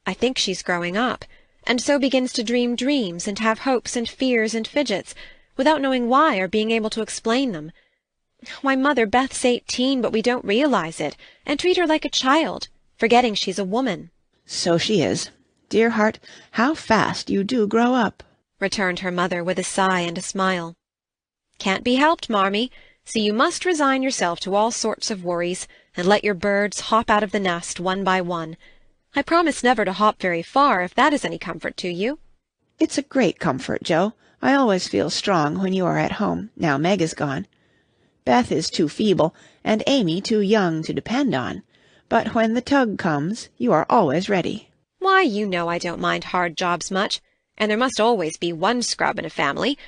"I think she's growing up, and so begins to dream dreams and have hopes and fears and fidgets, without knowing why or being able to explain them. Why, Mother, Beth's 18, but we don't realize it, and treat her like a child, forgetting she's a woman." "So she is. Dear heart, how fast you do grow up," returned her mother with a sigh and a smile. "Can't be helped, Marmee, so you must resign yourself to all sorts of worries, and let your birds hop out of the nest one by one. I promise never to hop very far, if that is any comfort to you." "It's a great comfort, Joe. I always feel strong when you are at home, now Meg is gone. Beth is too feeble, and Amy too young to depend on. But when the tug comes, you are always ready." "Why, you know I don't mind hard jobs much, and there must always be one scrub in a family.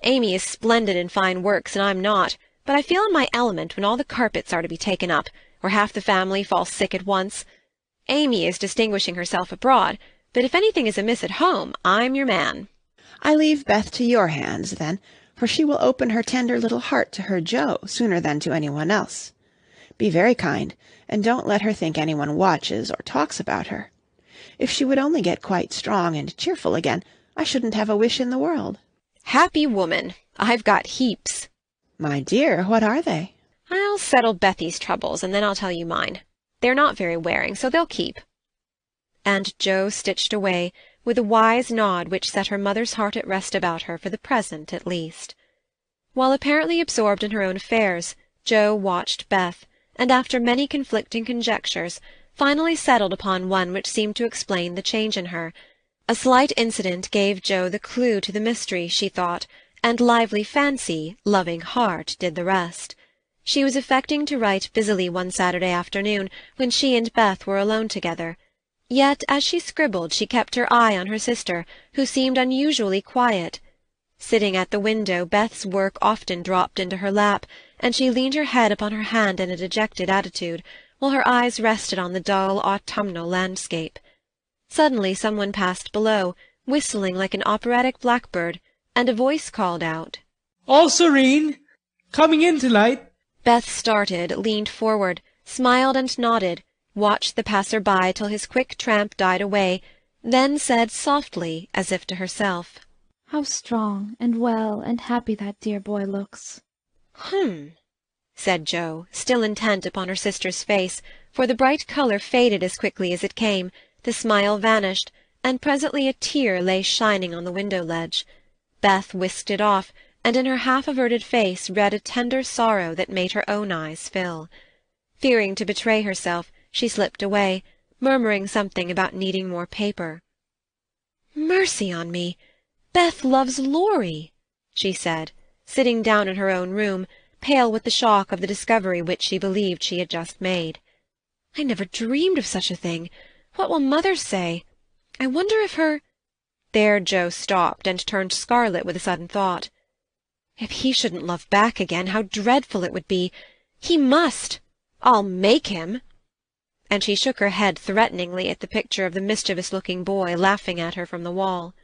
Amy is splendid in fine works, and I'm not, but I feel in my element when all the carpets are to be taken up, or half the family falls sick at once. Amy is distinguishing herself abroad, but if anything is amiss at home, I'm your man." "I leave Beth to your hands, then, for she will open her tender little heart to her Joe sooner than to anyone else. Be very kind, and don't let her think anyone watches or talks about her. If she would only get quite strong and cheerful again, I shouldn't have a wish in the world." "Happy woman! I've got heaps." "My dear, what are they?" "I'll settle Bethy's troubles, and then I'll tell you mine. They're not very wearing, so they'll keep." And Joe stitched away, with a wise nod which set her mother's heart at rest about her for the present at least. While apparently absorbed in her own affairs, Joe watched Beth, and after many conflicting conjectures, finally settled upon one which seemed to explain the change in her. A slight incident gave Joe the clue to the mystery, she thought, and lively fancy, loving heart, did the rest. She was affecting to write busily one Saturday afternoon, when she and Beth were alone together. Yet as she scribbled she kept her eye on her sister, who seemed unusually quiet. Sitting at the window, Beth's work often dropped into her lap, and she leaned her head upon her hand in a dejected attitude, while her eyes rested on the dull autumnal landscape. Suddenly someone passed below, whistling like an operatic blackbird, and a voice called out, "All serene! Coming in tonight!" Beth started, leaned forward, smiled and nodded, watched the passer-by till his quick tramp died away, then said softly, as if to herself, "How strong and well and happy that dear boy looks." Said Joe, still intent upon her sister's face, for the bright colour faded as quickly as it came, the smile vanished, and presently a tear lay shining on the window-ledge. Beth whisked it off, and in her half-averted face read a tender sorrow that made her own eyes fill. Fearing to betray herself, she slipped away, murmuring something about needing more paper. "Mercy on me! Beth loves Laurie," she said, sitting down in her own room, pale with the shock of the discovery which she believed she had just made. "I never dreamed of such a thing. What will Mother say? I wonder if her—" There Joe stopped and turned scarlet with a sudden thought. "If he shouldn't love back again, how dreadful it would be! He must! I'll make him!" And she shook her head threateningly at the picture of the mischievous-looking boy laughing at her from the wall.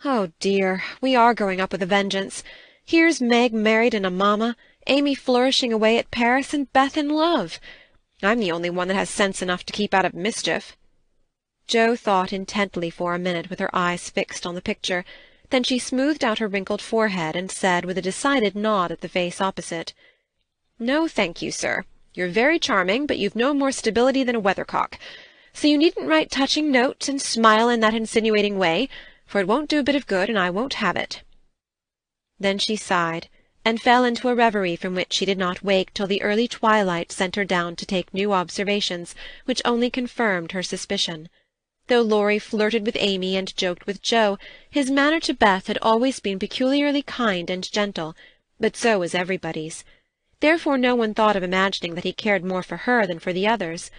Oh dear, we are growing up with a vengeance. Here's Meg married and a mamma, Amy flourishing away at Paris, and Beth in love. I'm the only one that has sense enough to keep out of mischief." Jo thought intently for a minute with her eyes fixed on the picture. Then she smoothed out her wrinkled forehead and said, with a decided nod at the face opposite, "No, thank you, sir. You're very charming, but you've no more stability than a weathercock. So you needn't write touching notes and smile in that insinuating way, for it won't do a bit of good, and I won't have it." Then she sighed, and fell into a reverie from which she did not wake till the early twilight sent her down to take new observations, which only confirmed her suspicion. Though Laurie flirted with Amy and joked with Jo, his manner to Beth had always been peculiarly kind and gentle, but so was everybody's. Therefore no one thought of imagining that he cared more for her than for the others.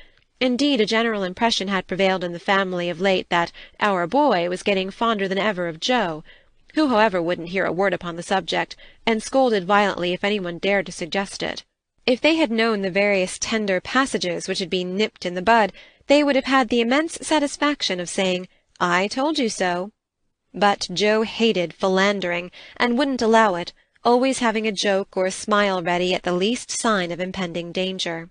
Indeed, a general impression had prevailed in the family of late that "our boy" was getting fonder than ever of Jo, who, however, wouldn't hear a word upon the subject, and scolded violently if any one dared to suggest it. If they had known the various tender passages which had been nipped in the bud, they would have had the immense satisfaction of saying, "I told you so." But Jo hated philandering, and wouldn't allow it, always having a joke or a smile ready at the least sign of impending danger.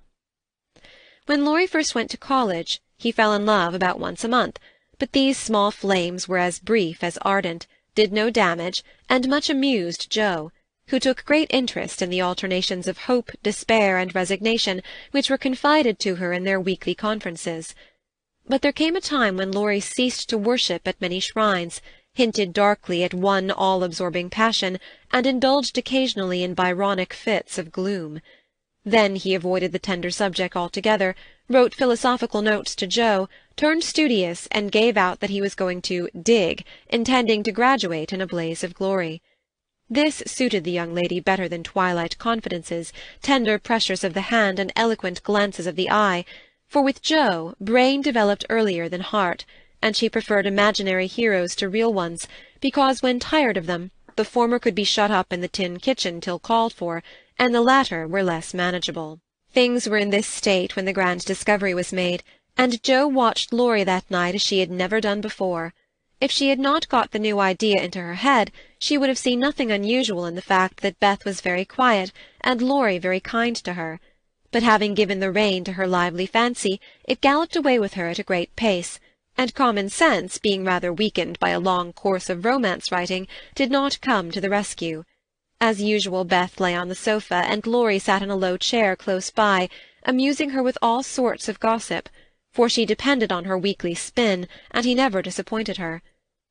When Laurie first went to college, he fell in love about once a month, but these small flames were as brief as ardent, did no damage, and much amused Jo, who took great interest in the alternations of hope, despair, and resignation which were confided to her in their weekly conferences. But there came a time when Laurie ceased to worship at many shrines, hinted darkly at one all-absorbing passion, and indulged occasionally in Byronic fits of gloom. Then he avoided the tender subject altogether, wrote philosophical notes to Jo, turned studious, and gave out that he was going to dig, intending to graduate in a blaze of glory. This suited the young lady better than twilight confidences, tender pressures of the hand, and eloquent glances of the eye, for with Jo brain developed earlier than heart, and she preferred imaginary heroes to real ones, because when tired of them, the former could be shut up in the tin kitchen till called for, and the latter were less manageable. Things were in this state when the grand discovery was made, and Jo watched Laurie that night as she had never done before. If she had not got the new idea into her head, she would have seen nothing unusual in the fact that Beth was very quiet, and Laurie very kind to her. But having given the rein to her lively fancy, it galloped away with her at a great pace, and common sense, being rather weakened by a long course of romance-writing, did not come to the rescue. As usual, Beth lay on the sofa, and Laurie sat in a low chair close by, amusing her with all sorts of gossip, for she depended on her weekly spin, and he never disappointed her.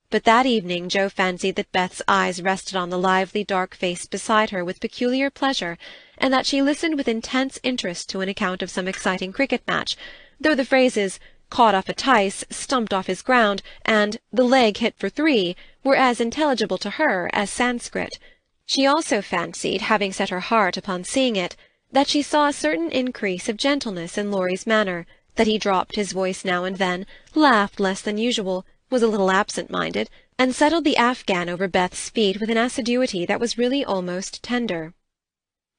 But that evening Jo fancied that Beth's eyes rested on the lively dark face beside her with peculiar pleasure, and that she listened with intense interest to an account of some exciting cricket match, though the phrases "caught off a tice," "stumped off his ground," and "the leg hit for 3" were as intelligible to her as Sanskrit. She also fancied, having set her heart upon seeing it, that she saw a certain increase of gentleness in Laurie's manner, that he dropped his voice now and then, laughed less than usual, was a little absent-minded, and settled the Afghan over Beth's feet with an assiduity that was really almost tender.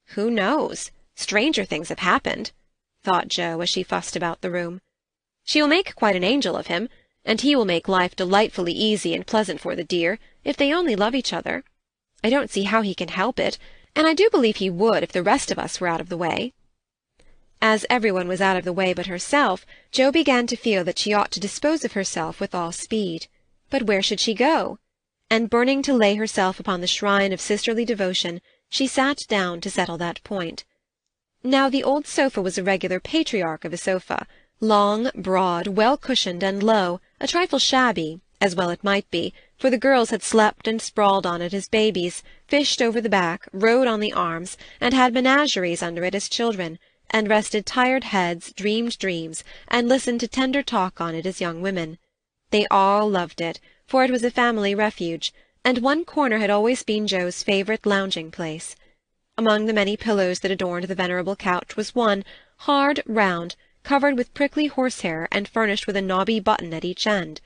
"Who knows? Stranger things have happened," thought Jo as she fussed about the room. "She'll make quite an angel of him, and he will make life delightfully easy and pleasant for the dear, if they only love each other. I don't see how he can help it, and I do believe he would if the rest of us were out of the way." As everyone was out of the way but herself, Jo began to feel that she ought to dispose of herself with all speed. But where should she go? And burning to lay herself upon the shrine of sisterly devotion, she sat down to settle that point. Now the old sofa was a regular patriarch of a sofa, long, broad, well-cushioned, and low, a trifle shabby, as well it might be, for the girls had slept and sprawled on it as babies, fished over the back, rode on the arms, and had menageries under it as children, and rested tired heads, dreamed dreams, and listened to tender talk on it as young women. They all loved it, for it was a family refuge, and one corner had always been Jo's favourite lounging place. Among the many pillows that adorned the venerable couch was one, hard, round, covered with prickly horsehair, and furnished with a knobby button at each end.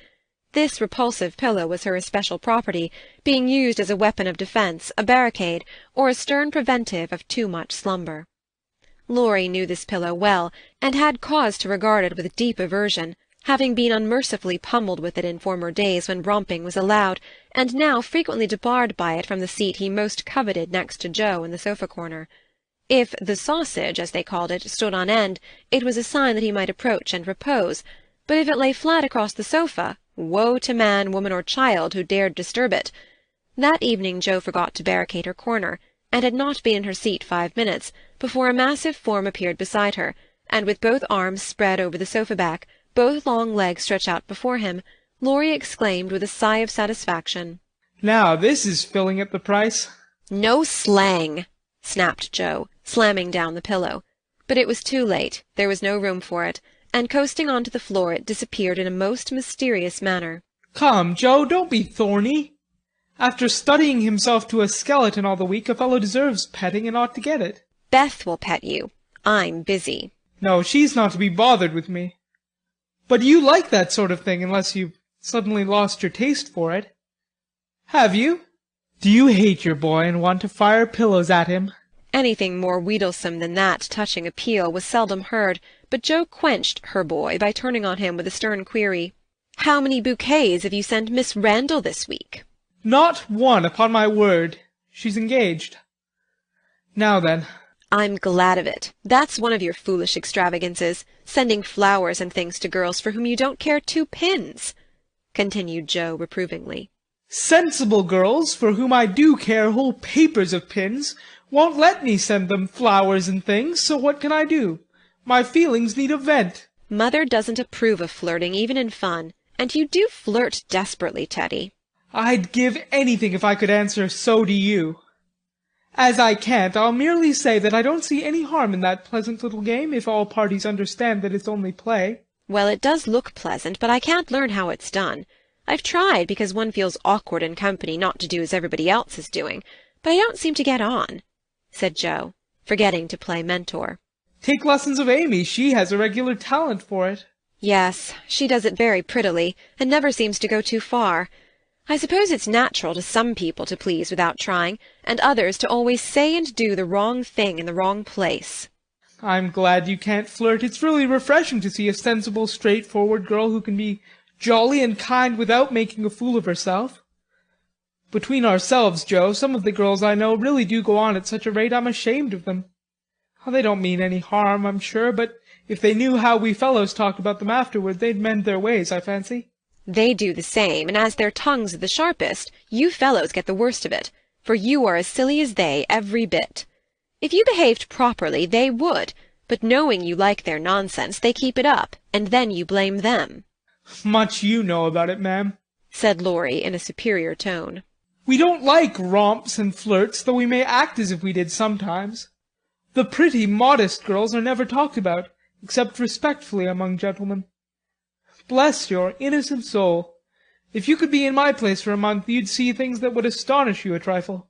This repulsive pillow was her especial property, being used as a weapon of defence, a barricade, or a stern preventive of too much slumber. Laurie knew this pillow well, and had cause to regard it with deep aversion, having been unmercifully pummelled with it in former days when romping was allowed, and now frequently debarred by it from the seat he most coveted next to Joe in the sofa-corner. If the sausage, as they called it, stood on end, it was a sign that he might approach and repose, but if it lay flat across the sofa, woe to man, woman, or child who dared disturb it. That evening Joe forgot to barricade her corner, and had not been in her seat 5 minutes before a massive form appeared beside her, and with both arms spread over the sofa-back, both long legs stretched out before him, Laurie exclaimed with a sigh of satisfaction, "Now this is filling at the price." "No slang!" snapped Joe, slamming down the pillow. But it was too late, there was no room for it, and coasting on to the floor it disappeared in a most mysterious manner. "Come, Joe, don't be thorny. After studying himself to a skeleton all the week, a fellow deserves petting and ought to get it." "Beth will pet you. I'm busy." "No, she's not to be bothered with me. But you like that sort of thing unless you've suddenly lost your taste for it. Have you? Do you hate your boy and want to fire pillows at him?" Anything more wheedlesome than that touching appeal was seldom heard, but Joe quenched her boy by turning on him with a stern query. "How many bouquets have you sent Miss Randall this week?" "Not one, upon my word. She's engaged. Now then." "I'm glad of it. That's one of your foolish extravagances, sending flowers and things to girls for whom you don't care 2 pins," continued Joe reprovingly. "Sensible girls, for whom I do care whole papers of pins, won't let me send them flowers and things, so what can I do? My feelings need a vent." "Mother doesn't approve of flirting, even in fun, and you do flirt desperately, Teddy." "I'd give anything if I could answer so to you. As I can't, I'll merely say that I don't see any harm in that pleasant little game, if all parties understand that it's only play." "Well, it does look pleasant, but I can't learn how it's done. I've tried, because one feels awkward in company not to do as everybody else is doing, but I don't seem to get on," said Joe, forgetting to play mentor. "Take lessons of Amy. She has a regular talent for it." "Yes, she does it very prettily, and never seems to go too far. I suppose it's natural to some people to please without trying, and others to always say and do the wrong thing in the wrong place." "I'm glad you can't flirt. It's really refreshing to see a sensible, straightforward girl who can be jolly and kind without making a fool of herself. Between ourselves, Joe, some of the girls I know really do go on at such a rate I'm ashamed of them. They don't mean any harm, I'm sure, but if they knew how we fellows talked about them afterward, they'd mend their ways, I fancy." "They do the same, and as their tongues are the sharpest, you fellows get the worst of it, for you are as silly as they, every bit. If you behaved properly, they would, but knowing you like their nonsense, they keep it up, and then you blame them." "Much you know about it, ma'am," said Laurie in a superior tone. "We don't like romps and flirts, though we may act as if we did sometimes. The pretty, modest girls are never talked about, except respectfully among gentlemen. Bless your innocent soul. If you could be in my place for a month, you'd see things that would astonish you a trifle.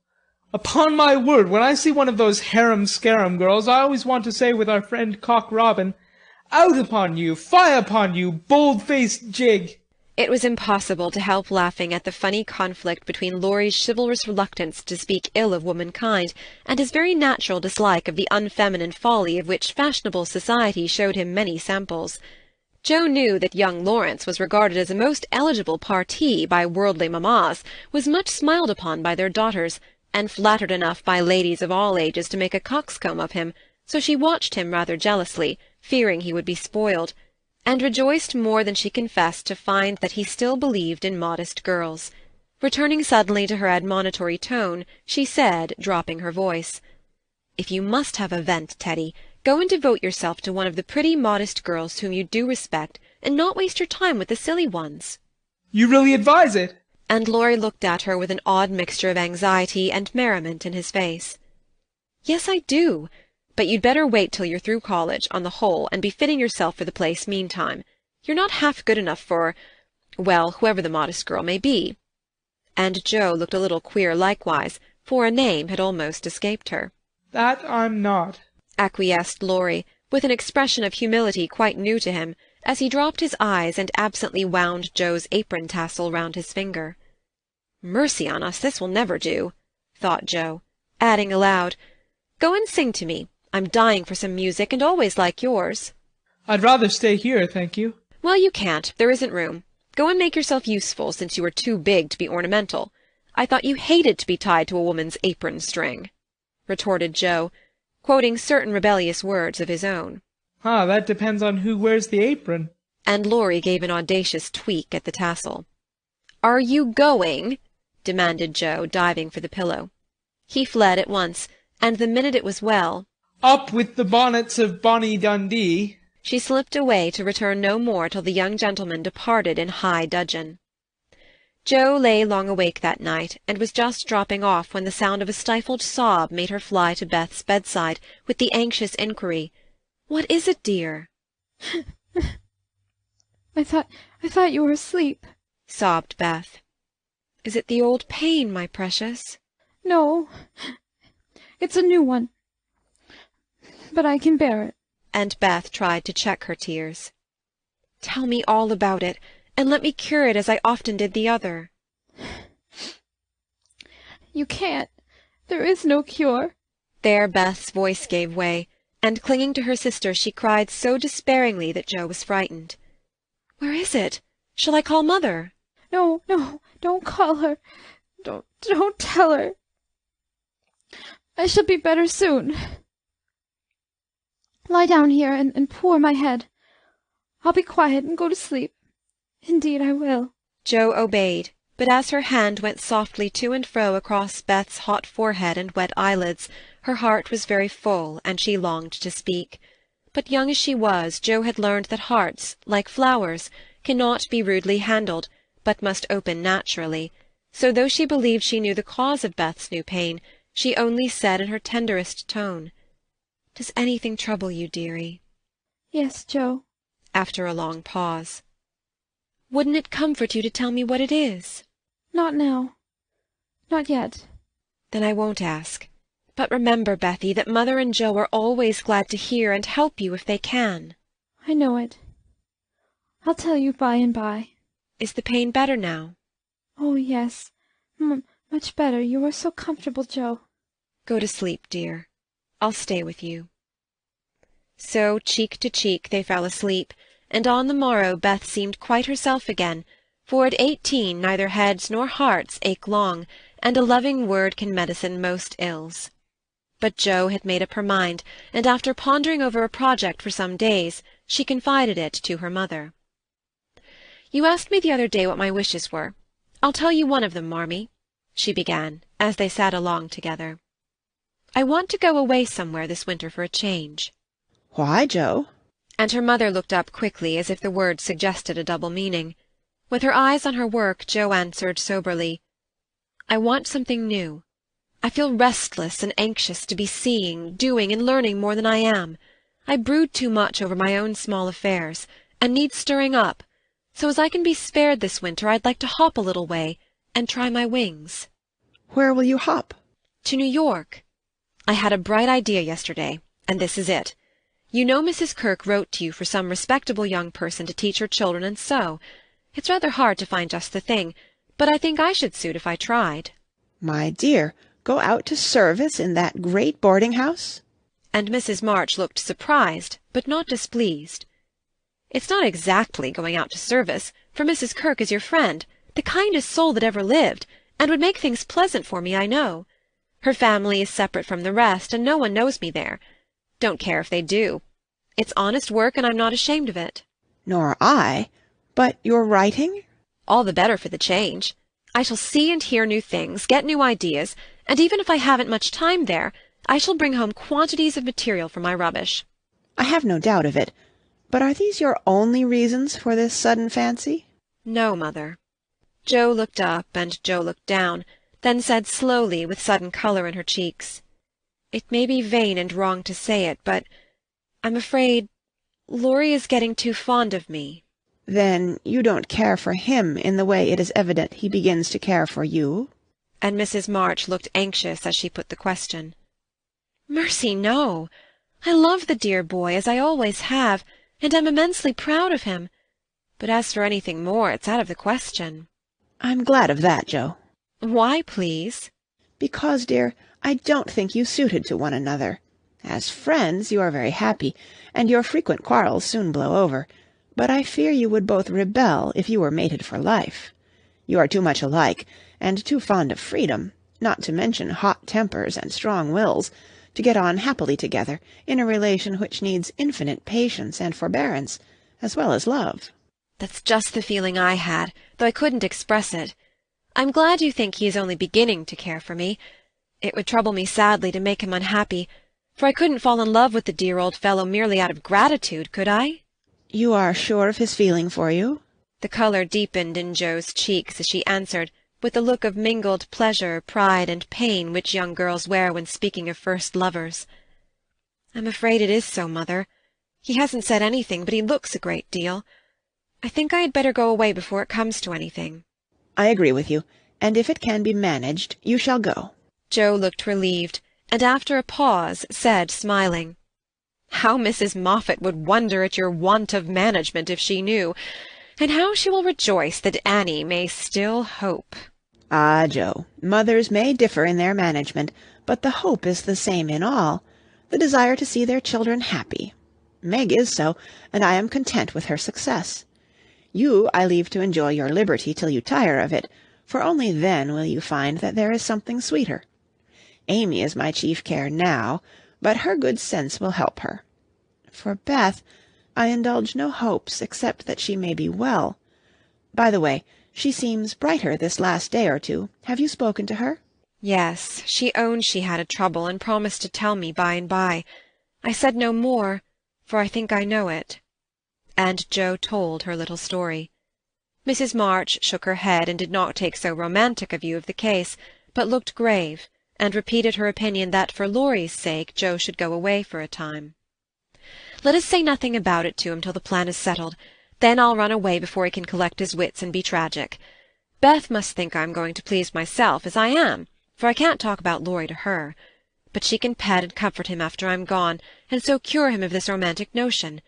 Upon my word, when I see one of those harum-scarum girls, I always want to say with our friend Cock Robin, 'Out upon you, fie upon you, bold-faced jig!'" It was impossible to help laughing at the funny conflict between Laurie's chivalrous reluctance to speak ill of womankind, and his very natural dislike of the unfeminine folly of which fashionable society showed him many samples. Joe knew that young Laurence was regarded as a most eligible parti by worldly mammas, was much smiled upon by their daughters, and flattered enough by ladies of all ages to make a coxcomb of him, so she watched him rather jealously, fearing he would be spoiled, and rejoiced more than she confessed to find that he still believed in modest girls. Returning suddenly to her admonitory tone, she said, dropping her voice, "If you must have a vent, Teddy, go and devote yourself to one of the pretty, modest girls whom you do respect, and not waste your time with the silly ones." "You really advise it?" And Laurie looked at her with an odd mixture of anxiety and merriment in his face. "Yes, I do. But you'd better wait till you're through college, on the whole, and be fitting yourself for the place meantime. You're not half good enough for, well, whoever the modest girl may be." And Joe looked a little queer likewise, for a name had almost escaped her. "That I'm not," acquiesced Laurie, with an expression of humility quite new to him, as he dropped his eyes and absently wound Joe's apron tassel round his finger. "Mercy on us, this will never do," thought Joe, adding aloud, "Go and sing to me. I'm dying for some music, and always like yours." "I'd rather stay here, thank you." Well, you can't. There isn't room. Go and make yourself useful, since you are too big to be ornamental. I thought you hated to be tied to a woman's apron string," retorted Joe, quoting certain rebellious words of his own. Ah, that depends on who wears the apron. And Laurie gave an audacious tweak at the tassel. "Are you going?" demanded Joe, diving for the pillow. He fled at once, and the minute it was well, "Up with the bonnets of Bonnie Dundee," she slipped away to return no more till the young gentleman departed in high dudgeon. Joe lay long awake that night, and was just dropping off when the sound of a stifled sob made her fly to Beth's bedside with the anxious inquiry, "What is it, dear?" I thought you were asleep," sobbed Beth. "Is it the old pain, my precious?" "No, it's a new one, but I can bear it." And Beth tried to check her tears. "Tell me all about it, and let me cure it as I often did the other." "You can't. There is no cure." There Beth's voice gave way, and clinging to her sister she cried so despairingly that Joe was frightened. "Where is it? Shall I call Mother?" No, don't call her. Don't tell her. I shall be better soon. Lie down here and pour my head. I'll be quiet and go to sleep. Indeed I will." Joe obeyed, but as her hand went softly to and fro across Beth's hot forehead and wet eyelids, her heart was very full, and she longed to speak. But young as she was, Joe had learned that hearts, like flowers, cannot be rudely handled, but must open naturally, so though she believed she knew the cause of Beth's new pain, she only said in her tenderest tone, "Does anything trouble you, dearie?" "Yes, Joe." After a long pause. "Wouldn't it comfort you to tell me what it is?" "Not now. Not yet." "Then I won't ask. But remember, Bethy, that Mother and Joe are always glad to hear and help you if they can." "I know it. I'll tell you by and by." "Is the pain better now?" "Oh, yes. Much better. You are so comfortable, Joe." "Go to sleep, dear. I'll stay with you." So, cheek to cheek, they fell asleep, and on the morrow Beth seemed quite herself again, for at 18 neither heads nor hearts ache long, and a loving word can medicine most ills. But Joe had made up her mind, and after pondering over a project for some days, she confided it to her mother. "You asked me the other day what my wishes were. I'll tell you one of them, Marmee," she began, as they sat along together. "I want to go away somewhere this winter for a change." "Why, Joe?" And her mother looked up quickly, as if the words suggested a double meaning. With her eyes on her work, Joe answered soberly, "I want something new. I feel restless and anxious to be seeing, doing, and learning more than I am. I brood too much over my own small affairs, and need stirring up, so as I can be spared this winter I'd like to hop a little way, and try my wings." "Where will you hop?" "To New York. I had a bright idea yesterday, and this is it. You know Mrs. Kirke wrote to you for some respectable young person to teach her children and sew. It's rather hard to find just the thing, but I think I should suit if I tried." "My dear, go out to service in that great boarding-house?" And Mrs. March looked surprised, but not displeased. "It's not exactly going out to service, for Mrs. Kirke is your friend, the kindest soul that ever lived, and would make things pleasant for me, I know. Her family is separate from the rest, and no one knows me there. Don't care if they do. It's honest work, and I'm not ashamed of it." "Nor I. But your writing?" "All the better for the change. I shall see and hear new things, get new ideas, and even if I haven't much time there, I shall bring home quantities of material for my rubbish." "I have no doubt of it. But are these your only reasons for this sudden fancy?" "No, Mother." Joe looked up, and Joe looked down, then said slowly, with sudden colour in her cheeks, "It may be vain and wrong to say it, but I'm afraid Laurie is getting too fond of me." "Then you don't care for him in the way it is evident he begins to care for you?" And Mrs. March looked anxious as she put the question. "Mercy, no! I love the dear boy, as I always have, and am immensely proud of him. But as for anything more, it's out of the question." "I'm glad of that, Joe." "Why, please?" "Because, dear, I don't think you suited to one another. As friends you are very happy, and your frequent quarrels soon blow over. but I fear you would both rebel if you were mated for life. You are too much alike, and too fond of freedom, not to mention hot tempers and strong wills, to get on happily together in a relation which needs infinite patience and forbearance, as well as love." That's just the feeling I had, though I couldn't express it. I'm glad you think he is only beginning to care for me. It would trouble me sadly to make him unhappy, for I couldn't fall in love with the dear old fellow merely out of gratitude, could I? "You are sure of his feeling for you?" The colour deepened in Jo's cheeks as she answered, with the look of mingled pleasure, pride, and pain which young girls wear when speaking of first lovers. "I'm afraid it is so, mother. He hasn't said anything, but he looks a great deal. I think I had better go away before it comes to anything." "I agree with you, and if it can be managed, you shall go." Jo looked relieved, and after a pause said, smiling, "How Mrs. Moffat would wonder at your want of management if she knew, and how she will rejoice that Annie may still hope." "Ah, Jo, mothers may differ in their management, but the hope is the same in all, the desire to see their children happy. Meg is so, and I am content with her success. You I leave to enjoy your liberty till you tire of it, for only then will you find that there is something sweeter. Amy is my chief care now, but her good sense will help her. For Beth, I indulge no hopes except that she may be well. By the way, she seems brighter this last day or two. Have you spoken to her?" "Yes, she owned she had a trouble, and promised to tell me by and by. I said no more, for I think I know it." And Jo told her little story. Mrs. March shook her head and did not take so romantic a view of the case, but looked grave, and repeated her opinion that for Laurie's sake Jo should go away for a time. "Let us say nothing about it to him till the plan is settled. Then I'll run away before he can collect his wits and be tragic. Beth must think I'm going to please myself, as I am, for I can't talk about Laurie to her. But she can pet and comfort him after I'm gone, and so cure him of this romantic notion.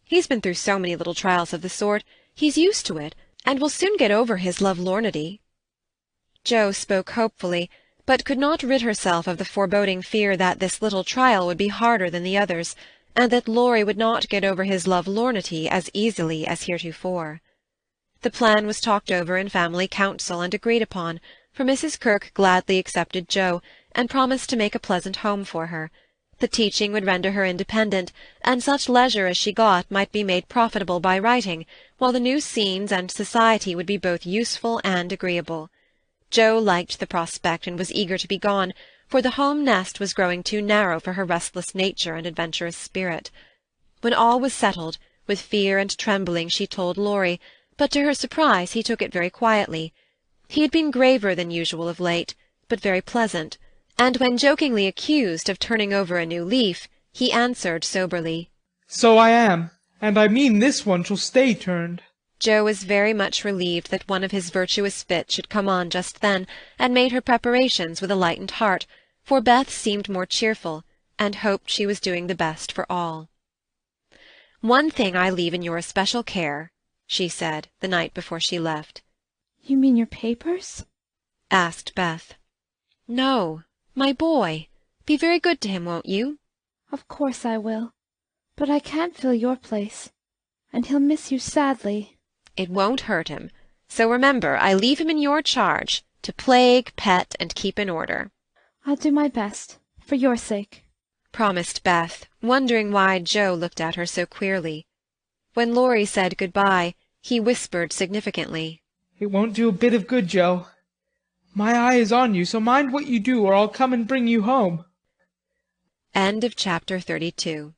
He's been through so many little trials of the sort, he's used to it, and will soon get over his lovelornity." Jo spoke hopefully, but could not rid herself of the foreboding fear that this little trial would be harder than the others, and that Laurie would not get over his lovelornity as easily as heretofore. The plan was talked over in family council and agreed upon, for Mrs. Kirke gladly accepted Jo, and promised to make a pleasant home for her. The teaching would render her independent, and such leisure as she got might be made profitable by writing, while the new scenes and society would be both useful and agreeable. Jo liked the prospect and was eager to be gone, for the home nest was growing too narrow for her restless nature and adventurous spirit. When all was settled, with fear and trembling she told Laurie, but to her surprise he took it very quietly. He had been graver than usual of late, but very pleasant, and when jokingly accused of turning over a new leaf, he answered soberly, "So I am, and I mean this one shall stay turned." Jo was very much relieved that one of his virtuous fits should come on just then, and made her preparations with a lightened heart, for Beth seemed more cheerful, and hoped she was doing the best for all. "One thing I leave in your especial care," she said, the night before she left. "You mean your papers?" asked Beth. "No, my boy. Be very good to him, won't you?" "Of course I will. But I can't fill your place, and he'll miss you sadly." "It won't hurt him. So remember, I leave him in your charge, to plague, pet, and keep in order." "I'll do my best, for your sake," promised Beth, wondering why Jo looked at her so queerly. When Laurie said good-bye, he whispered significantly, "It won't do a bit of good, Jo. My eye is on you, so mind what you do, or I'll come and bring you home." End of chapter 32.